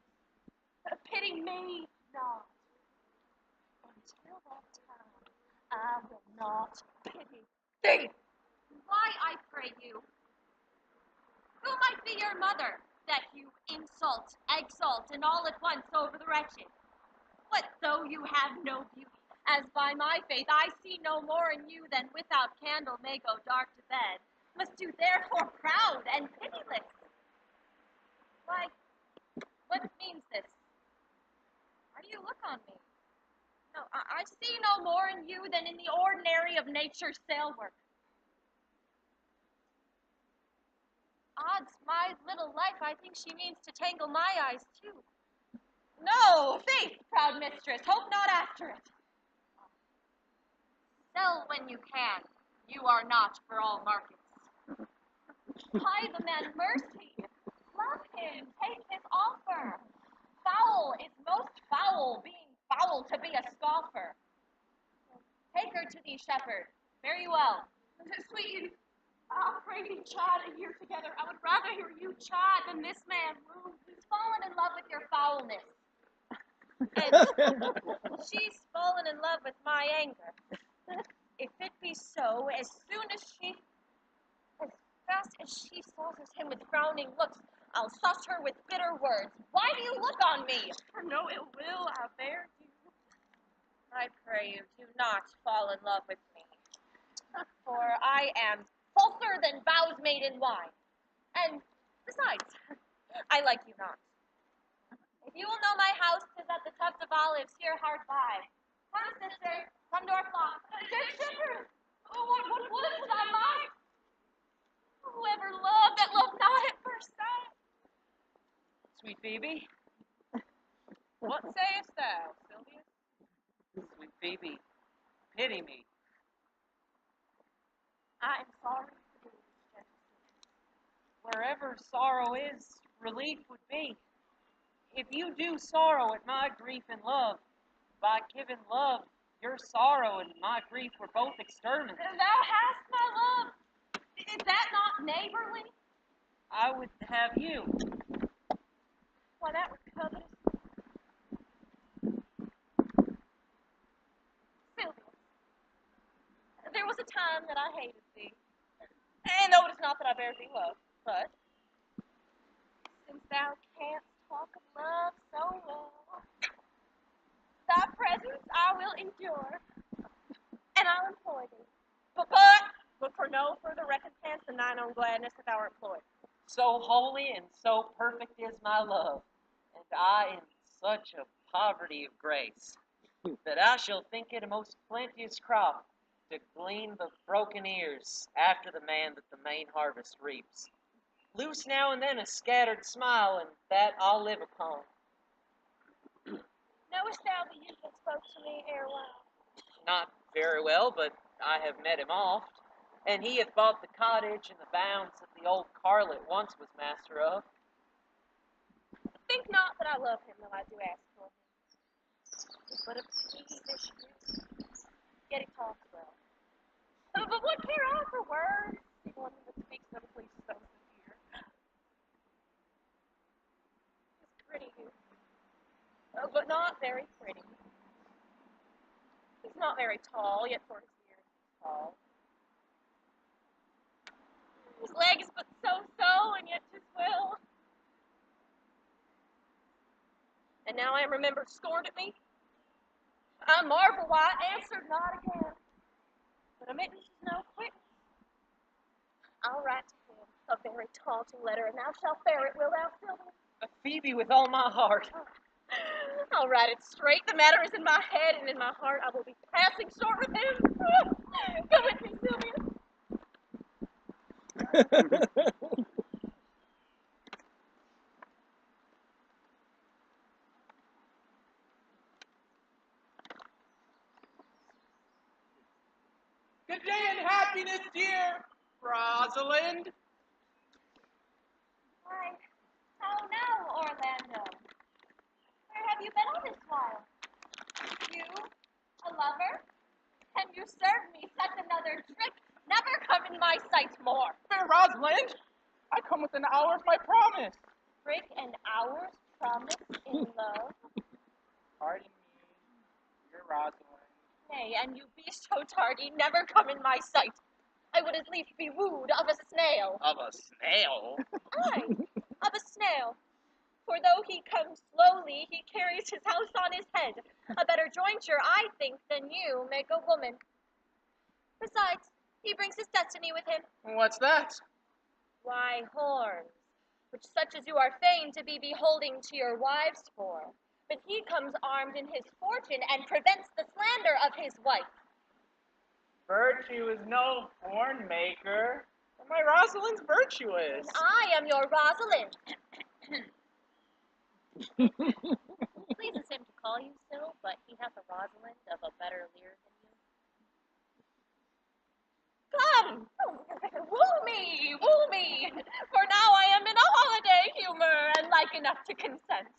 Pity me not. Until that time, I will not pity thee. Why, I pray you? Who might be your mother, that you insult, exalt, and all at once over the wretched? What though you have no beauty? As by my faith I see no more in you than without candle may go dark to bed. Must you therefore proud and pitiless? Why, what means this? Why do you look on me? No, I see no more in you than in the ordinary of nature's sail work. Odds, my little life, I think she means to tangle my eyes too. No, faith, proud mistress, hope not after it. Sell when you can. You are not for all markets. Buy the man mercy. Love him. Take his offer. Foul is most foul, being foul to be a scoffer. Take her to thee, shepherd. Very well. Sweet, I'll pray thee chide a year together. I would rather hear you chide than this man woo. He's fallen in love with your foulness. And she's fallen in love with my anger. If it be so, as fast as she sauces him with frowning looks, I'll sauce her with bitter words. Why do you look on me? For no ill will I bear you. I pray you, do not fall in love with me, for I am falser than vows made in wine. And besides, I like you not. If you will know my house, 'tis at the tufts of olives here hard by. Come, sister, come to our flock. Dear shepherd, what would I mind? Whoever loved that loved not at first sight. Sweet Phoebe, What sayest thou, Sylvia? sweet Phoebe, pity me. I am sorry for this, gentle sister. Wherever sorrow is, relief would be. If you do sorrow at my grief and love, by giving love, your sorrow and my grief were both exterminated. Thou hast my love. Is that not neighborly? I would have you. Why, that was covetous. Sylvia, there was a time that I hated thee. And though it is not that I bear thee love, but since thou canst talk of love so well, thy presence I will endure, and I'll employ thee. But for no further recompense than thine own gladness that thou art employed. So holy and so perfect is my love, and I in such a poverty of grace, that I shall think it a most plenteous crop to glean the broken ears after the man that the main harvest reaps. Loose now and then a scattered smile, and that I'll live upon. Knowest thou the youth that spoke to me erewhile? Not very well, but I have met him oft, and he hath bought the cottage and the bounds that the old Carlet once was master of. Think not that I love him, though I do ask for him. but a peevish youth. Yet he talks well. But what care I for words? The one that speaks never pleases those that hear. He's pretty youth, but not very pretty. He's not very tall, yet for his years he's tall. His legs but so, and yet 'tis well. And now I am remembered scorned at me. I marvel why I answered not again. But admittance is no quittance. I'll write to him a very taunting letter, and thou shalt fare it, will thou, Sylvia? Phoebe, with all my heart. I'll write it straight. The matter is in my head, and in my heart I will be passing short with him. Come with me, Sylvia. Good day and happiness, dear Rosalind. Why, how now, Orlando? Where have you been all this while? You, a lover? Can you serve me such another trick? Never come in my sight more. Fair Rosalind, I come within an hour of my promise. Break an hour's promise in love? Pardon me, dear Rosalind. Nay, and you be so tardy, never come in my sight. I would as lief be wooed of a snail. Of a snail? Aye, of a snail. For though he comes slowly, he carries his house on his head. A better jointure, I think, than you make a woman. Besides, he brings his destiny with him. What's that? Why, horns, which such as you are fain to be beholding to your wives for. But he comes armed in his fortune and prevents the slander of his wife. Virtue is no horn maker. My Rosalind's virtuous. And I am your Rosalind. Pleases him to call you so, but he hath a Rosalind of a better leer than you. Come, woo me, for now I am in a holiday humor and like enough to consent.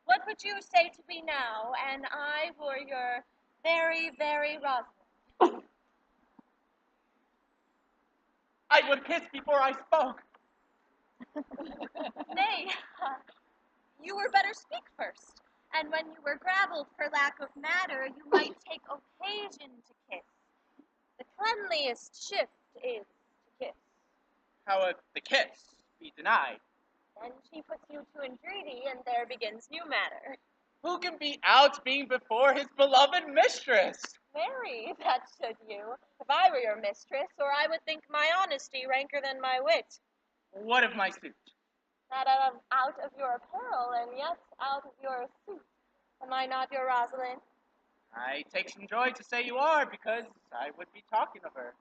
What would you say to me now, and I were your very, very Rosalind? I would kiss before I spoke. Nay, you were better speak first, and when you were gravelled for lack of matter, you might take occasion to kiss. The cleanliest shift is to kiss. How if the kiss be denied? Then she puts you to entreaty, and there begins new matter. Who can be out being before his beloved mistress? Marry, that should you, if I were your mistress, or I would think my honesty ranker than my wit. What of my suit? That out of your apparel, and yet out of your suit. Am I not your Rosalind? I take some joy to say you are, because I would be talking of her.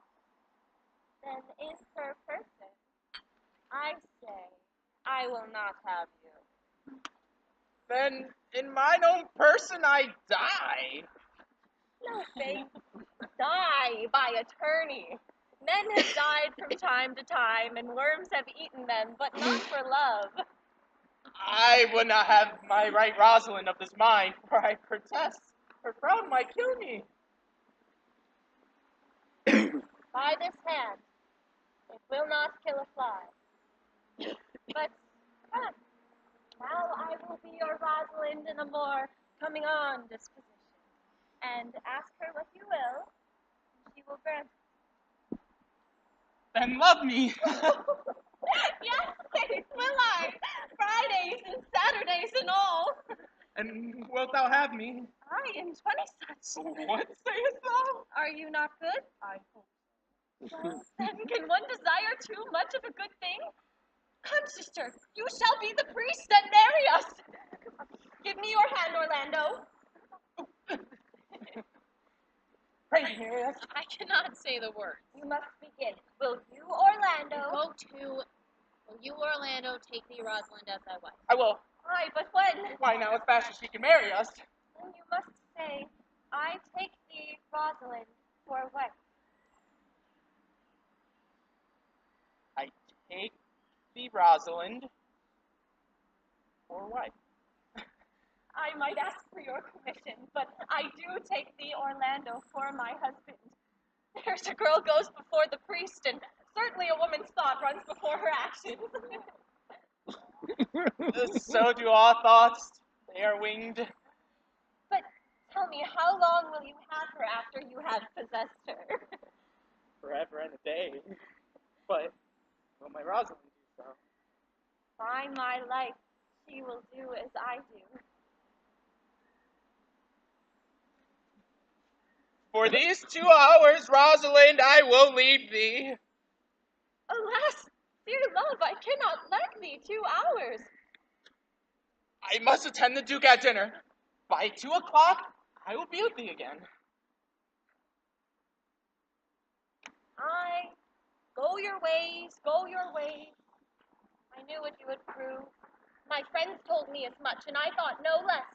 Then is her person. I say, I will not have you. Then in mine own person I die. No, faith. Die by attorney. Men have died from time to time, and worms have eaten them, but not for love. I would not have my right Rosalind of this mind, for I protest her frown might kill me. By this hand, it will not kill a fly. But come, now I will be your Rosalind in a more coming on disposition, and ask her what you will, and she will grant. Then love me. Yes, faith, will I. Fridays and Saturdays and all. And wilt thou have me? Aye, and 20 such. What sayest thou? Are you not good? I hope Well, then can one desire too much of a good thing? Come, sister, you shall be the priest that marry us. Give me your hand, Orlando. pray hear us. I cannot say the word. You must begin. Will you, Orlando? Will you, Orlando, take me, Rosalind, as thy wife? I will. Aye, but when? Why now, as fast as she can marry us. Then you must say, I take thee, Rosalind, for wife. I take thee, Rosalind, for wife. I might ask for your permission, but I do take thee, Orlando, for my husband. There's a girl goes before the priest, and certainly a woman's thought runs before her actions. So do all thoughts. They are winged. But tell me, how long will you have her after you have possessed her? Forever and a day. But will my Rosalind do so? By my life, she will do as I do. For these 2 hours, Rosalind, I will leave thee. Alas, dear love, I cannot let thee 2 hours. I must attend the Duke at dinner. By 2 o'clock, I will be with thee again. Aye, go your ways, go your ways. I knew what you would prove. My friends told me as much, and I thought no less.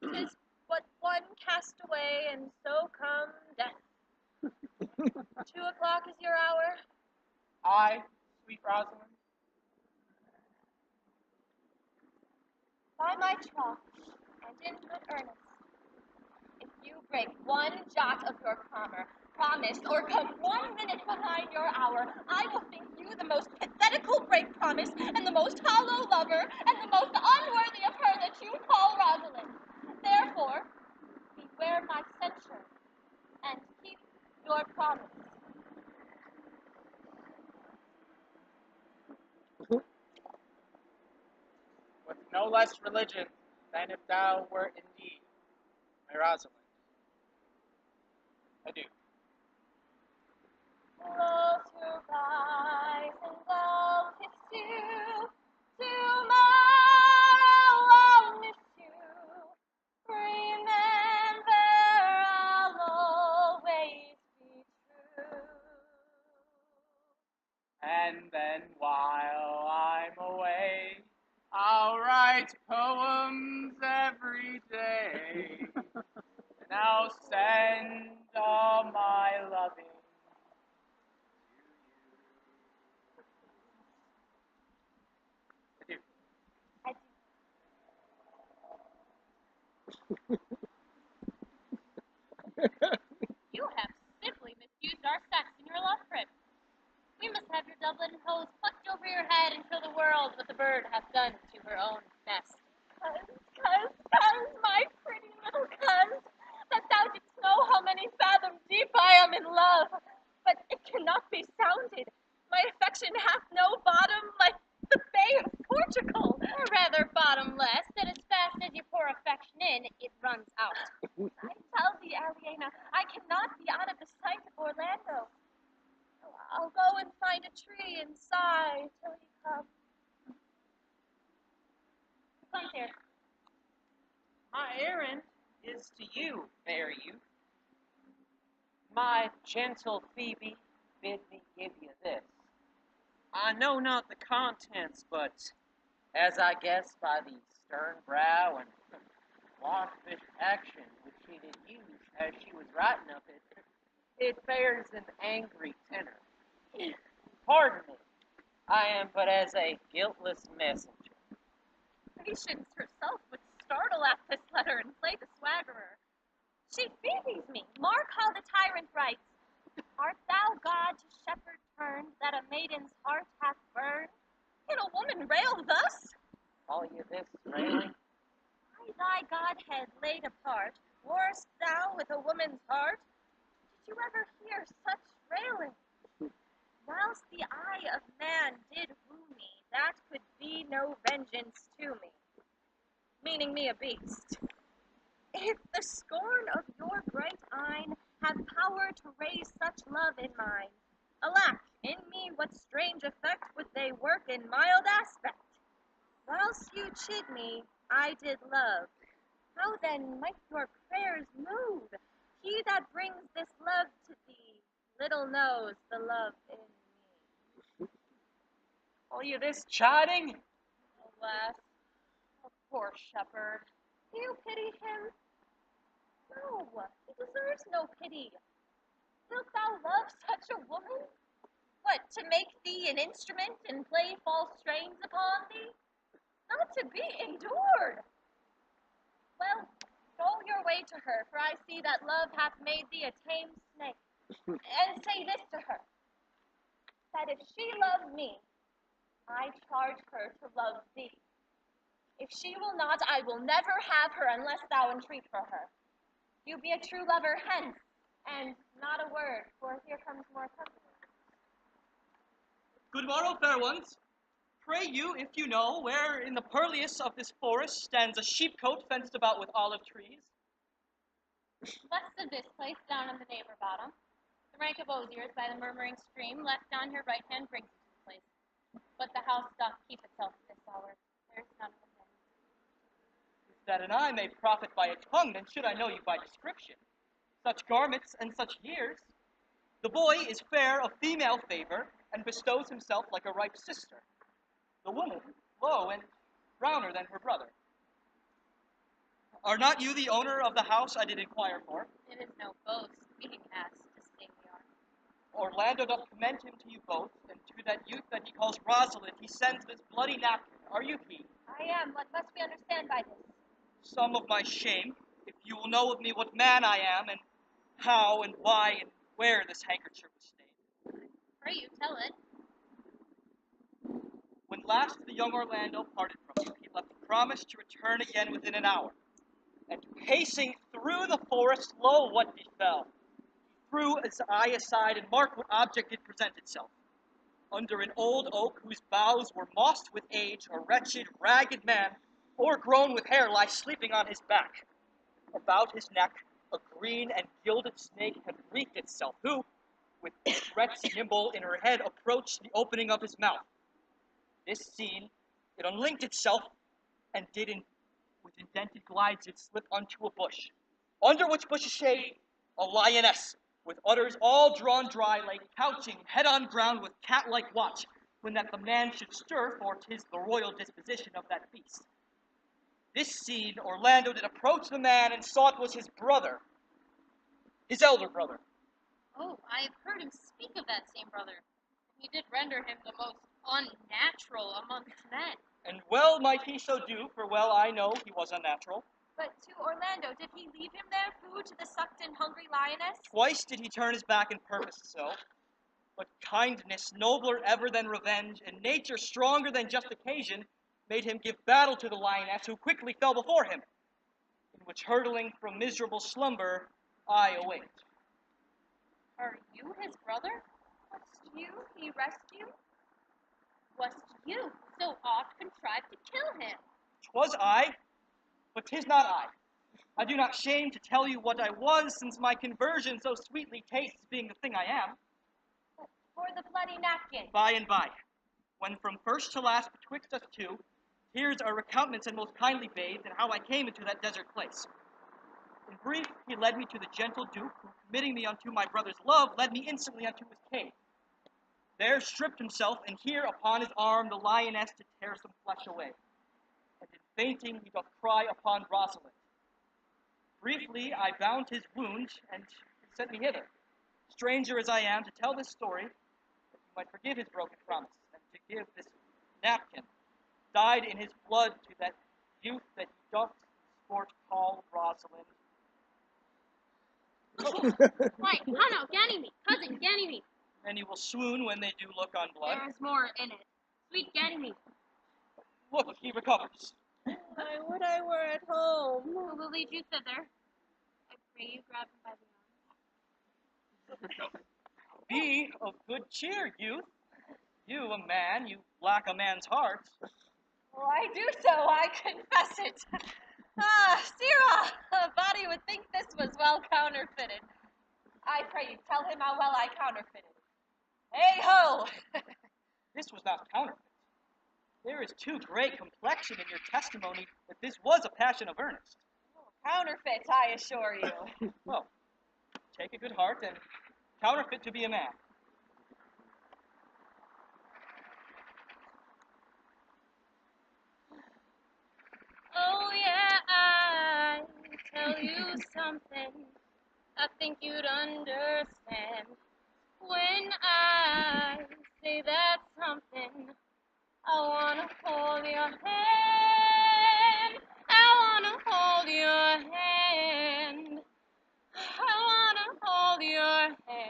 'Tis but one cast away, and so come death. 2 o'clock is your hour? I, sweet Rosalind. By my troth, and in good earnest, if you break one jot of your promise, or come 1 minute behind your hour, I will think you the most pathetical break promise, and the most hollow lover, and the most unworthy of her that you call Rosalind. Therefore, beware my censure, and keep your promise. With no less religion than if thou wert indeed my Rosalind. Adieu. Close your eyes and I'll kiss you. Tomorrow I'll miss you. Remember, I'll always be true. And then while I'm away, I'll write poems every day. And I'll send all my loving to you. You have simply misused our sex in your love trip. We must have your Dublin hose plucked over your head and show the world what the bird hath done to her own nest. Cuz, my pretty little cuz, that thou didst know how many fathoms deep I am in love. But it cannot be sounded. My affection hath no bottom like the Bay of Portugal. Or rather bottomless, that as fast as you pour affection in, it runs out. I tell thee, Aliena, I cannot be out of the sight of Orlando. I'll go and find a tree and sigh till he comes. Come here. My errand is to you, fair youth. My gentle Phoebe bid me give you this. I know not the contents, but as I guess by the stern brow and waspish action which she did use as she was writing of it, it bears an angry tenor. Pardon me, I am but as a guiltless messenger. Patience herself would startle at this letter and play the swaggerer. She phoebes me. Mark how the tyrant writes. Art thou God to shepherd turned, that a maiden's heart hath burned? Can a woman rail thus? Call you this railing? By thy Godhead laid apart, warst thou with a woman's heart? Did you ever hear such railing? Whilst the eye of man did woo me, that could be no vengeance to me. Meaning me a beast. If the scorn of your bright eyne have power to raise such love in mine, alack, in me what strange effect would they work in mild aspect? Whilst you chid me, I did love. How then might your prayers move? He that brings this love to thee little knows the love in me. Call you this chiding? Alas, a poor shepherd. Do you pity him? No, he deserves no pity. Wilt thou love such a woman? What, to make thee an instrument and play false strains upon thee? Not to be endured. Well, go your way to her, for I see that love hath made thee a tame snake. And say this to her, that if she love me, I charge her to love thee. If she will not, I will never have her unless thou entreat for her. You be a true lover hence, and not a word, for here comes more company. Good morrow, fair ones. Pray you, if you know, where in the purliest of this forest stands a sheepcote fenced about with olive trees. West of this place, down on the neighbor bottom, the rank of osiers by the murmuring stream, left on her right hand brings you to the place. But the house doth keep itself at this hour. There is none within. That an eye may profit by a tongue, then should I know you by description. Such garments and such years. The boy is fair of female favor, and bestows himself like a ripe sister. The woman, low and browner than her brother. Are not you the owner of the house I did inquire for? It is no boast, being asked to stay we are. Orlando doth commend him to you both, and to that youth that he calls Rosalind he sends this bloody napkin. Are you he? I am. What must we understand by this? Some of my shame, if you will know of me what man I am, and how and why and where this handkerchief was stained. Pray you tell it. When last the young Orlando parted from you, he left a promise to return again within an hour. And pacing through the forest, lo, what befell. He threw his eye aside and marked what object did present itself. Under an old oak whose boughs were mossed with age, a wretched, ragged man, o'ergrown with hair, lies sleeping on his back. About his neck, a green and gilded snake had wreathed itself, who, with threats nimble in her head, approached the opening of his mouth. This seen, it unlinked itself, and with indented glides did slip unto a bush, under which bush's shade a lioness, with udders all drawn dry, lay couching head on ground with cat-like watch, when that the man should stir, for 'tis the royal disposition of that beast. This seen, Orlando did approach the man, and saw it was his brother, his elder brother. Oh, I have heard him speak of that same brother. He did render him the most unnatural amongst men. And well might he so do, for well I know he was unnatural. But to Orlando, did he leave him there, food to the sucked and hungry lioness? Twice did he turn his back and purpose so. But kindness, nobler ever than revenge, and nature stronger than just occasion, made him give battle to the lioness, who quickly fell before him, in which hurtling from miserable slumber, I awaked. Are you his brother? Wast you he rescue? Wast you so oft contrived to kill him? 'Twas I, but 'tis not I. I do not shame to tell you what I was, since my conversion so sweetly tastes, being the thing I am. But for the bloody napkin. By and by, when from first to last betwixt us two, here's our recountenance and most kindly bathed, and how I came into that desert place. In brief, he led me to the gentle Duke, who, committing me unto my brother's love, led me instantly unto his cave. There stripped himself, and here upon his arm the lioness did tear some flesh away. And in fainting he doth cry upon Rosalind. Briefly I bound his wound, and he sent me hither, stranger as I am, to tell this story, that he might forgive his broken promise, and to give this napkin, dyed in his blood, to that youth that he doth sport call Rosalind. Why, how now, Ganymede, cousin Ganymede. Many will swoon when they do look on blood. There is more in it. Sweet Ganymede. Look, he recovers. I would I were at home. Who will lead you thither? I pray you grab him by the arm. Be of good cheer, youth. You, a man, you lack a man's heart. Well, I do so, I confess it. Sirrah, a body would think this was well counterfeited. I pray you, tell him how well I counterfeited. Hey ho! This was not counterfeit. There is too great complexion in your testimony that this was a passion of earnest. Counterfeit, I assure you. Well, take a good heart and counterfeit to be a man. Oh yeah, I tell you something I think you'd understand when I say that something. I wanna hold your hand. I wanna hold your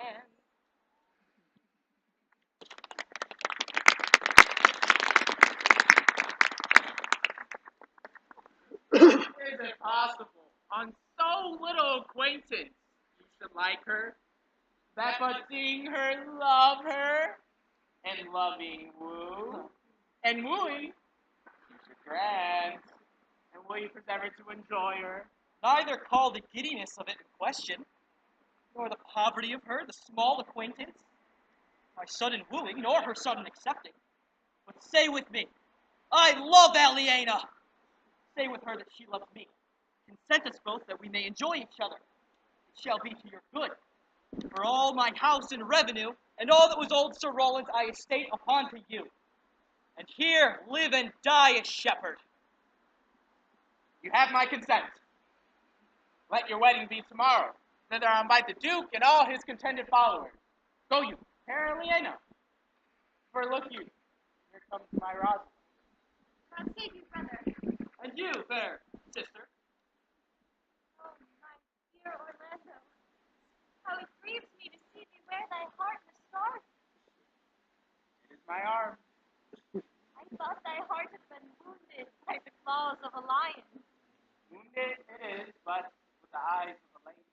hand. Is it possible, on so little acquaintance, you should like her? That but seeing her, love her, and loving woo, and wooing, you should grant, and will you endeavor to enjoy her? Neither call the giddiness of it in question, nor the poverty of her, the small acquaintance, my sudden wooing, nor her sudden accepting. But say with me, I love Aliena. Say with her that she loves me. Consent us both that we may enjoy each other. It shall be to your good. For all my house and revenue, and all that was old Sir Roland's, I estate upon to you. And here live and die a shepherd. You have my consent. Let your wedding be tomorrow. Thither I invite the Duke and all his contented followers. Go you, fair Aliena. For look you, here comes my Rosalind. God save you, brother. And you, fair sister. Oh, my dear Orlando, how it grieves me to see thee wear thy heart in a scarf. It is my arm. I thought thy heart had been wounded by the claws of a lion. Wounded it is, but with the eyes of a lady.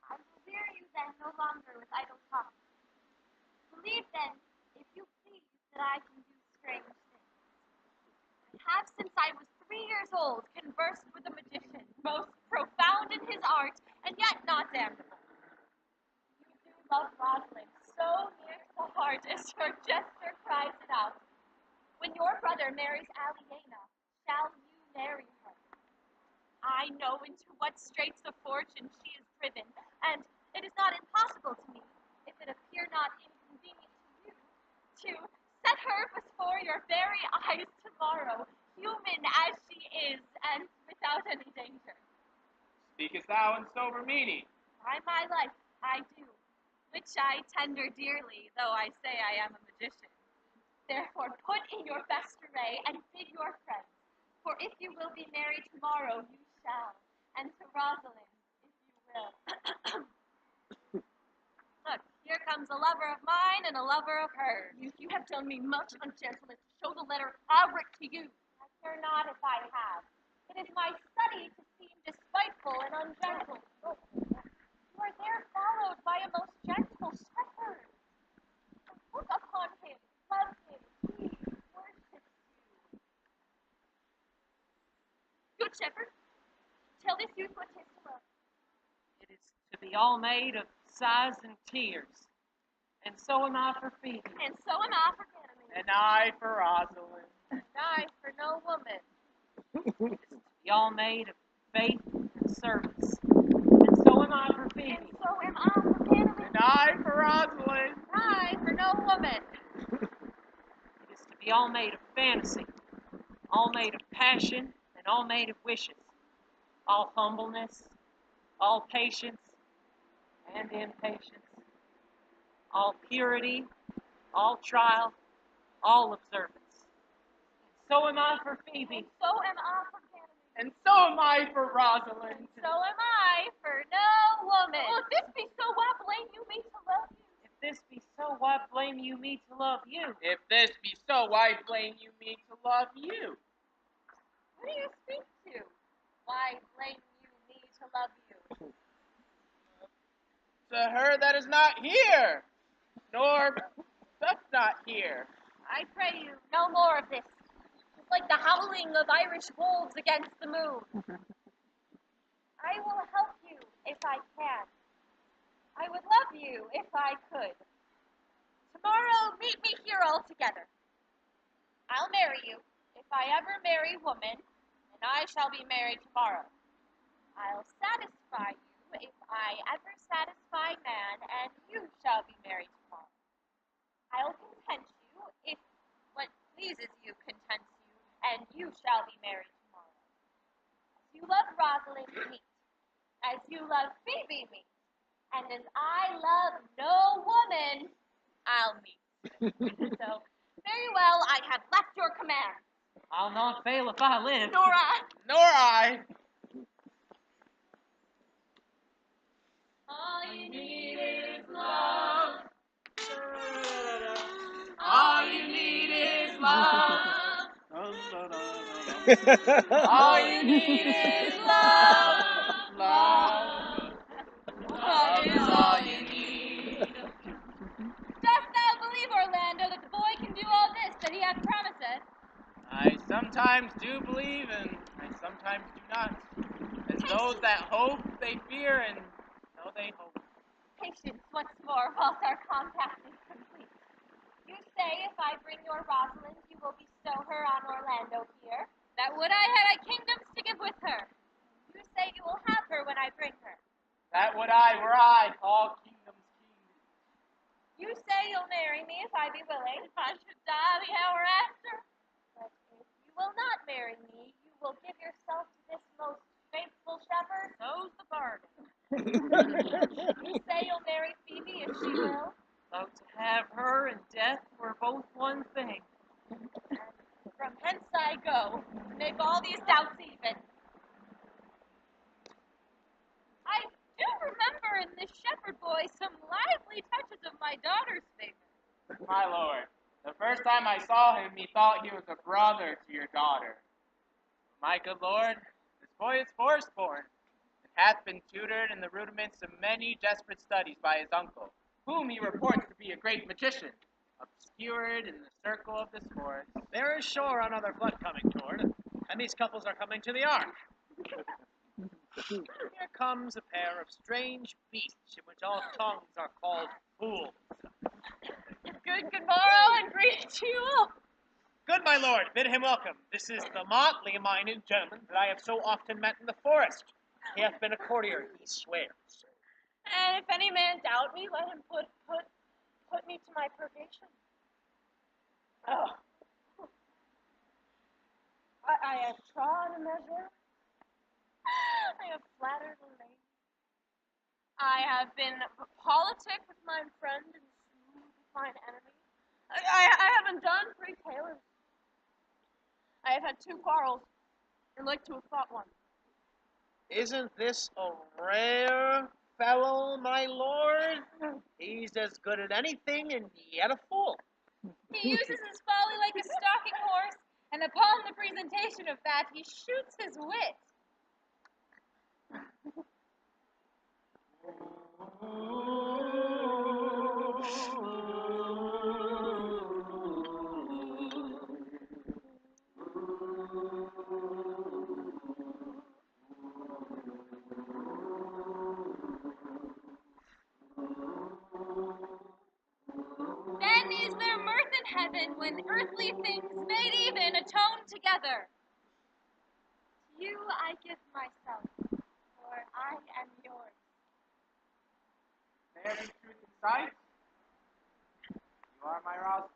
I will weary you then no longer with idle talk. Believe then, if you please, that I can do strange things. I have since I was 3 years old conversed with a magician, most profound in his art, and yet not damnable. You do love Rosalind so near to the heart as your gesture cries it out. When your brother marries Aliena, shall you marry her? I know into what straits of fortune she is driven, and it is not impossible to me, if it appear not inconvenient to you, to set her before your very eyes tomorrow, human as she is, and without any danger. Speakest thou in sober meaning? By my life, I do, which I tender dearly, though I say I am a magician. Therefore put in your best array, and bid your friends, for if you will be married tomorrow, you shall, and to Rosalind, if you will. Look, here comes a lover of mine and a lover of hers. You have done me much ungentleness to show the letter I writ to you. I care not if I have. It is my study to seem despiteful and ungentle. You are there followed by a most gentle shepherd. Look upon him, love him, he worships you. Good shepherd, tell this youth what 'tis to love. It is to be all made of sighs and tears. And so am I for Phoebe. And so am I for Ganymede. And I for Rosalind. And I for no woman. It is to be all made of faith and service. And so am I for Phoebe. And so am I for Ganymede. And I for Rosalind. And I for no woman. It is to be all made of fantasy, all made of passion, and all made of wishes, all humbleness, all patience and impatience, all purity, all trial, all observance. And so am I for Phoebe. And so am I for Ganymede. And so am I for Rosalind. And so am I for no woman. Well, if this be so, why blame you me to love you? If this be so, why blame you me to love you? If this be so, why blame you me to love you? Who do you speak to? Why blame you me to love you? To her that is not here, nor doth not here. I pray you, no more of this. It's like the howling of Irish wolves against the moon. I will help you if I can. I would love you if I could. Tomorrow, meet me here all together. I'll marry you if I ever marry woman, and I shall be married tomorrow. I'll satisfy you if I ever satisfy man, and you shall be married tomorrow. I'll content you if what pleases you contents you, and you shall be married tomorrow. As you love Rosalind, meet. As you love Phoebe, meet. And as I love no woman, I'll meet. So, very well, I have left your command. I'll not fail if I live. Nor I. Nor I. All you need is love. All you need is love. All you need is love. Love. Love is all you need. Dost thou believe, Orlando, that the boy can do all this that he hath promised? I sometimes do believe and I sometimes do not. As those that hope, they fear, and so they hope. Patience once more whilst our compact is complete. You say if I bring your Rosalind, you will bestow her on Orlando here. That would I had I kingdoms to give with her. You say you will have her when I bring her. That would I were I, all kingdoms king. You say you'll marry me if I be willing. If I should die the hour after. But if you will not marry me, you will give yourself to this most faithful shepherd. So's the bargain. You say you'll marry Phoebe if she will. Though to have her and death were both one thing. From hence I go, to make all these doubts even. I do remember in this shepherd boy some lively touches of my daughter's favor. My lord, the first time I saw him, methought he was a brother to your daughter. My good lord, this boy is forest-born, and hath been tutored in the rudiments of many desperate studies by his uncle, whom he reports to be a great magician, obscured in the circle of this forest. There is sure another flood coming toward, and these couples are coming to the ark. Here comes a pair of strange beasts, in which all tongues are called fools. Good morrow and greeting to you all. Good, my lord, bid him welcome. This is the motley-minded gentleman that I have so often met in the forest. He hath been a courtier, he swears. And if any man doubt me, let him put me to my purgation. Oh. I have trod a measure. I have flattered a lady. I have been politic with mine friend and smooth with mine enemy. I haven't done 3 tailors. I have had 2 quarrels, and like to have fought one. Isn't this a rare fellow, my lord? He's as good at anything and yet a fool. He uses his folly like a stalking horse, and upon the presentation of that, he shoots his wit. Then is there mirth in heaven when earthly things made even atone together. To you I give myself, for I am yours. There be truth in sight. You are my Rosalind.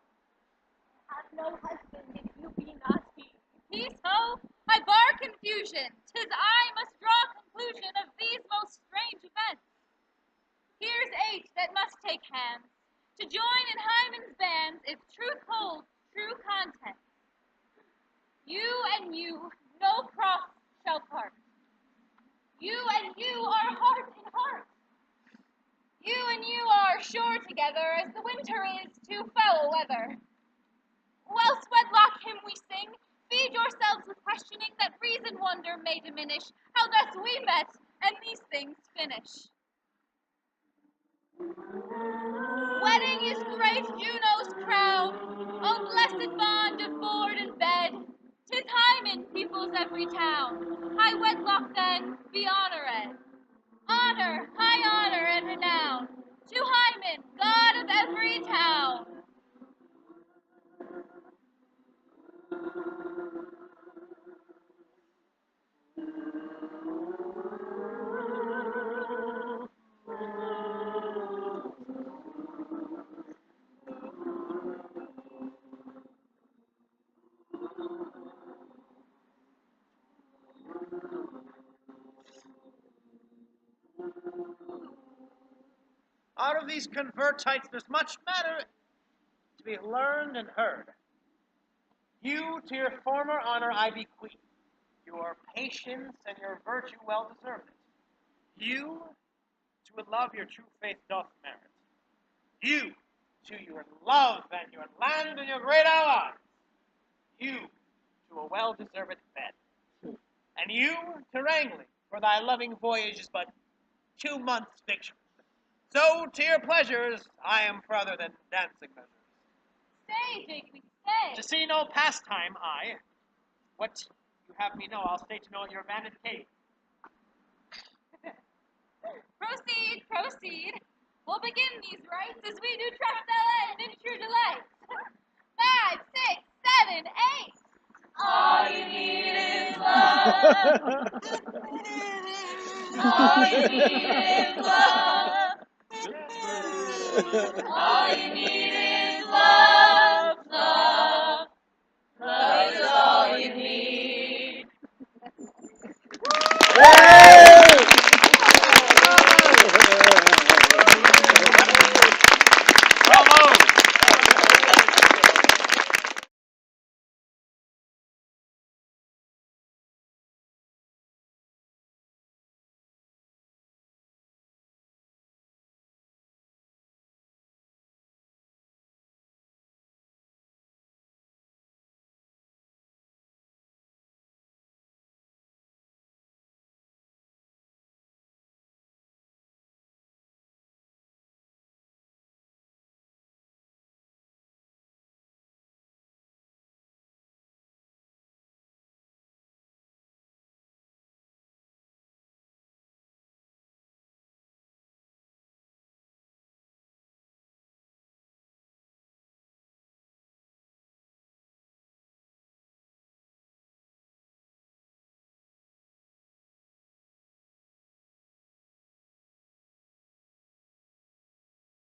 I have no husband if you be not he. Peace ho, I bar confusion. 'Tis I must draw conclusion of these most strange events. Here's 8 that must take hands to join in Hymen's bands if truth holds true content. You and you, no cross shall part. You and you are heart in heart. You and you are sure together as the winter is to foul weather. Whilst wedlock hymn we sing, feed yourselves with questioning that reason wonder may diminish, how thus we met and these things finish. Wedding is great Juno's crown, O blessed bond of board and bed. 'Tis Hymen peoples every town. High wedlock then be honored. Honor, high honor and renown to Hymen, God of every town. Out of these convertites, there's much matter to be learned and heard. You to your former honor I bequeath. Your patience and your virtue well deserved it. You to with love your true faith doth merit. You to your love and your land and your great allies. You to a well-deserved bed. And you to wrangling, for thy loving voyage is but 2 months' victual. So to your pleasures I am for other than dancing measures. Stay, Digby, stay. To see no pastime, I. What you have me know, I'll stay to know your abandoned Kate. Proceed, proceed. We'll begin these rites as we do trust our land in true delight. 5, 6, 7, 8. All you need is love. All you need is love. All you need is love. Love. Love is all you need. Yay!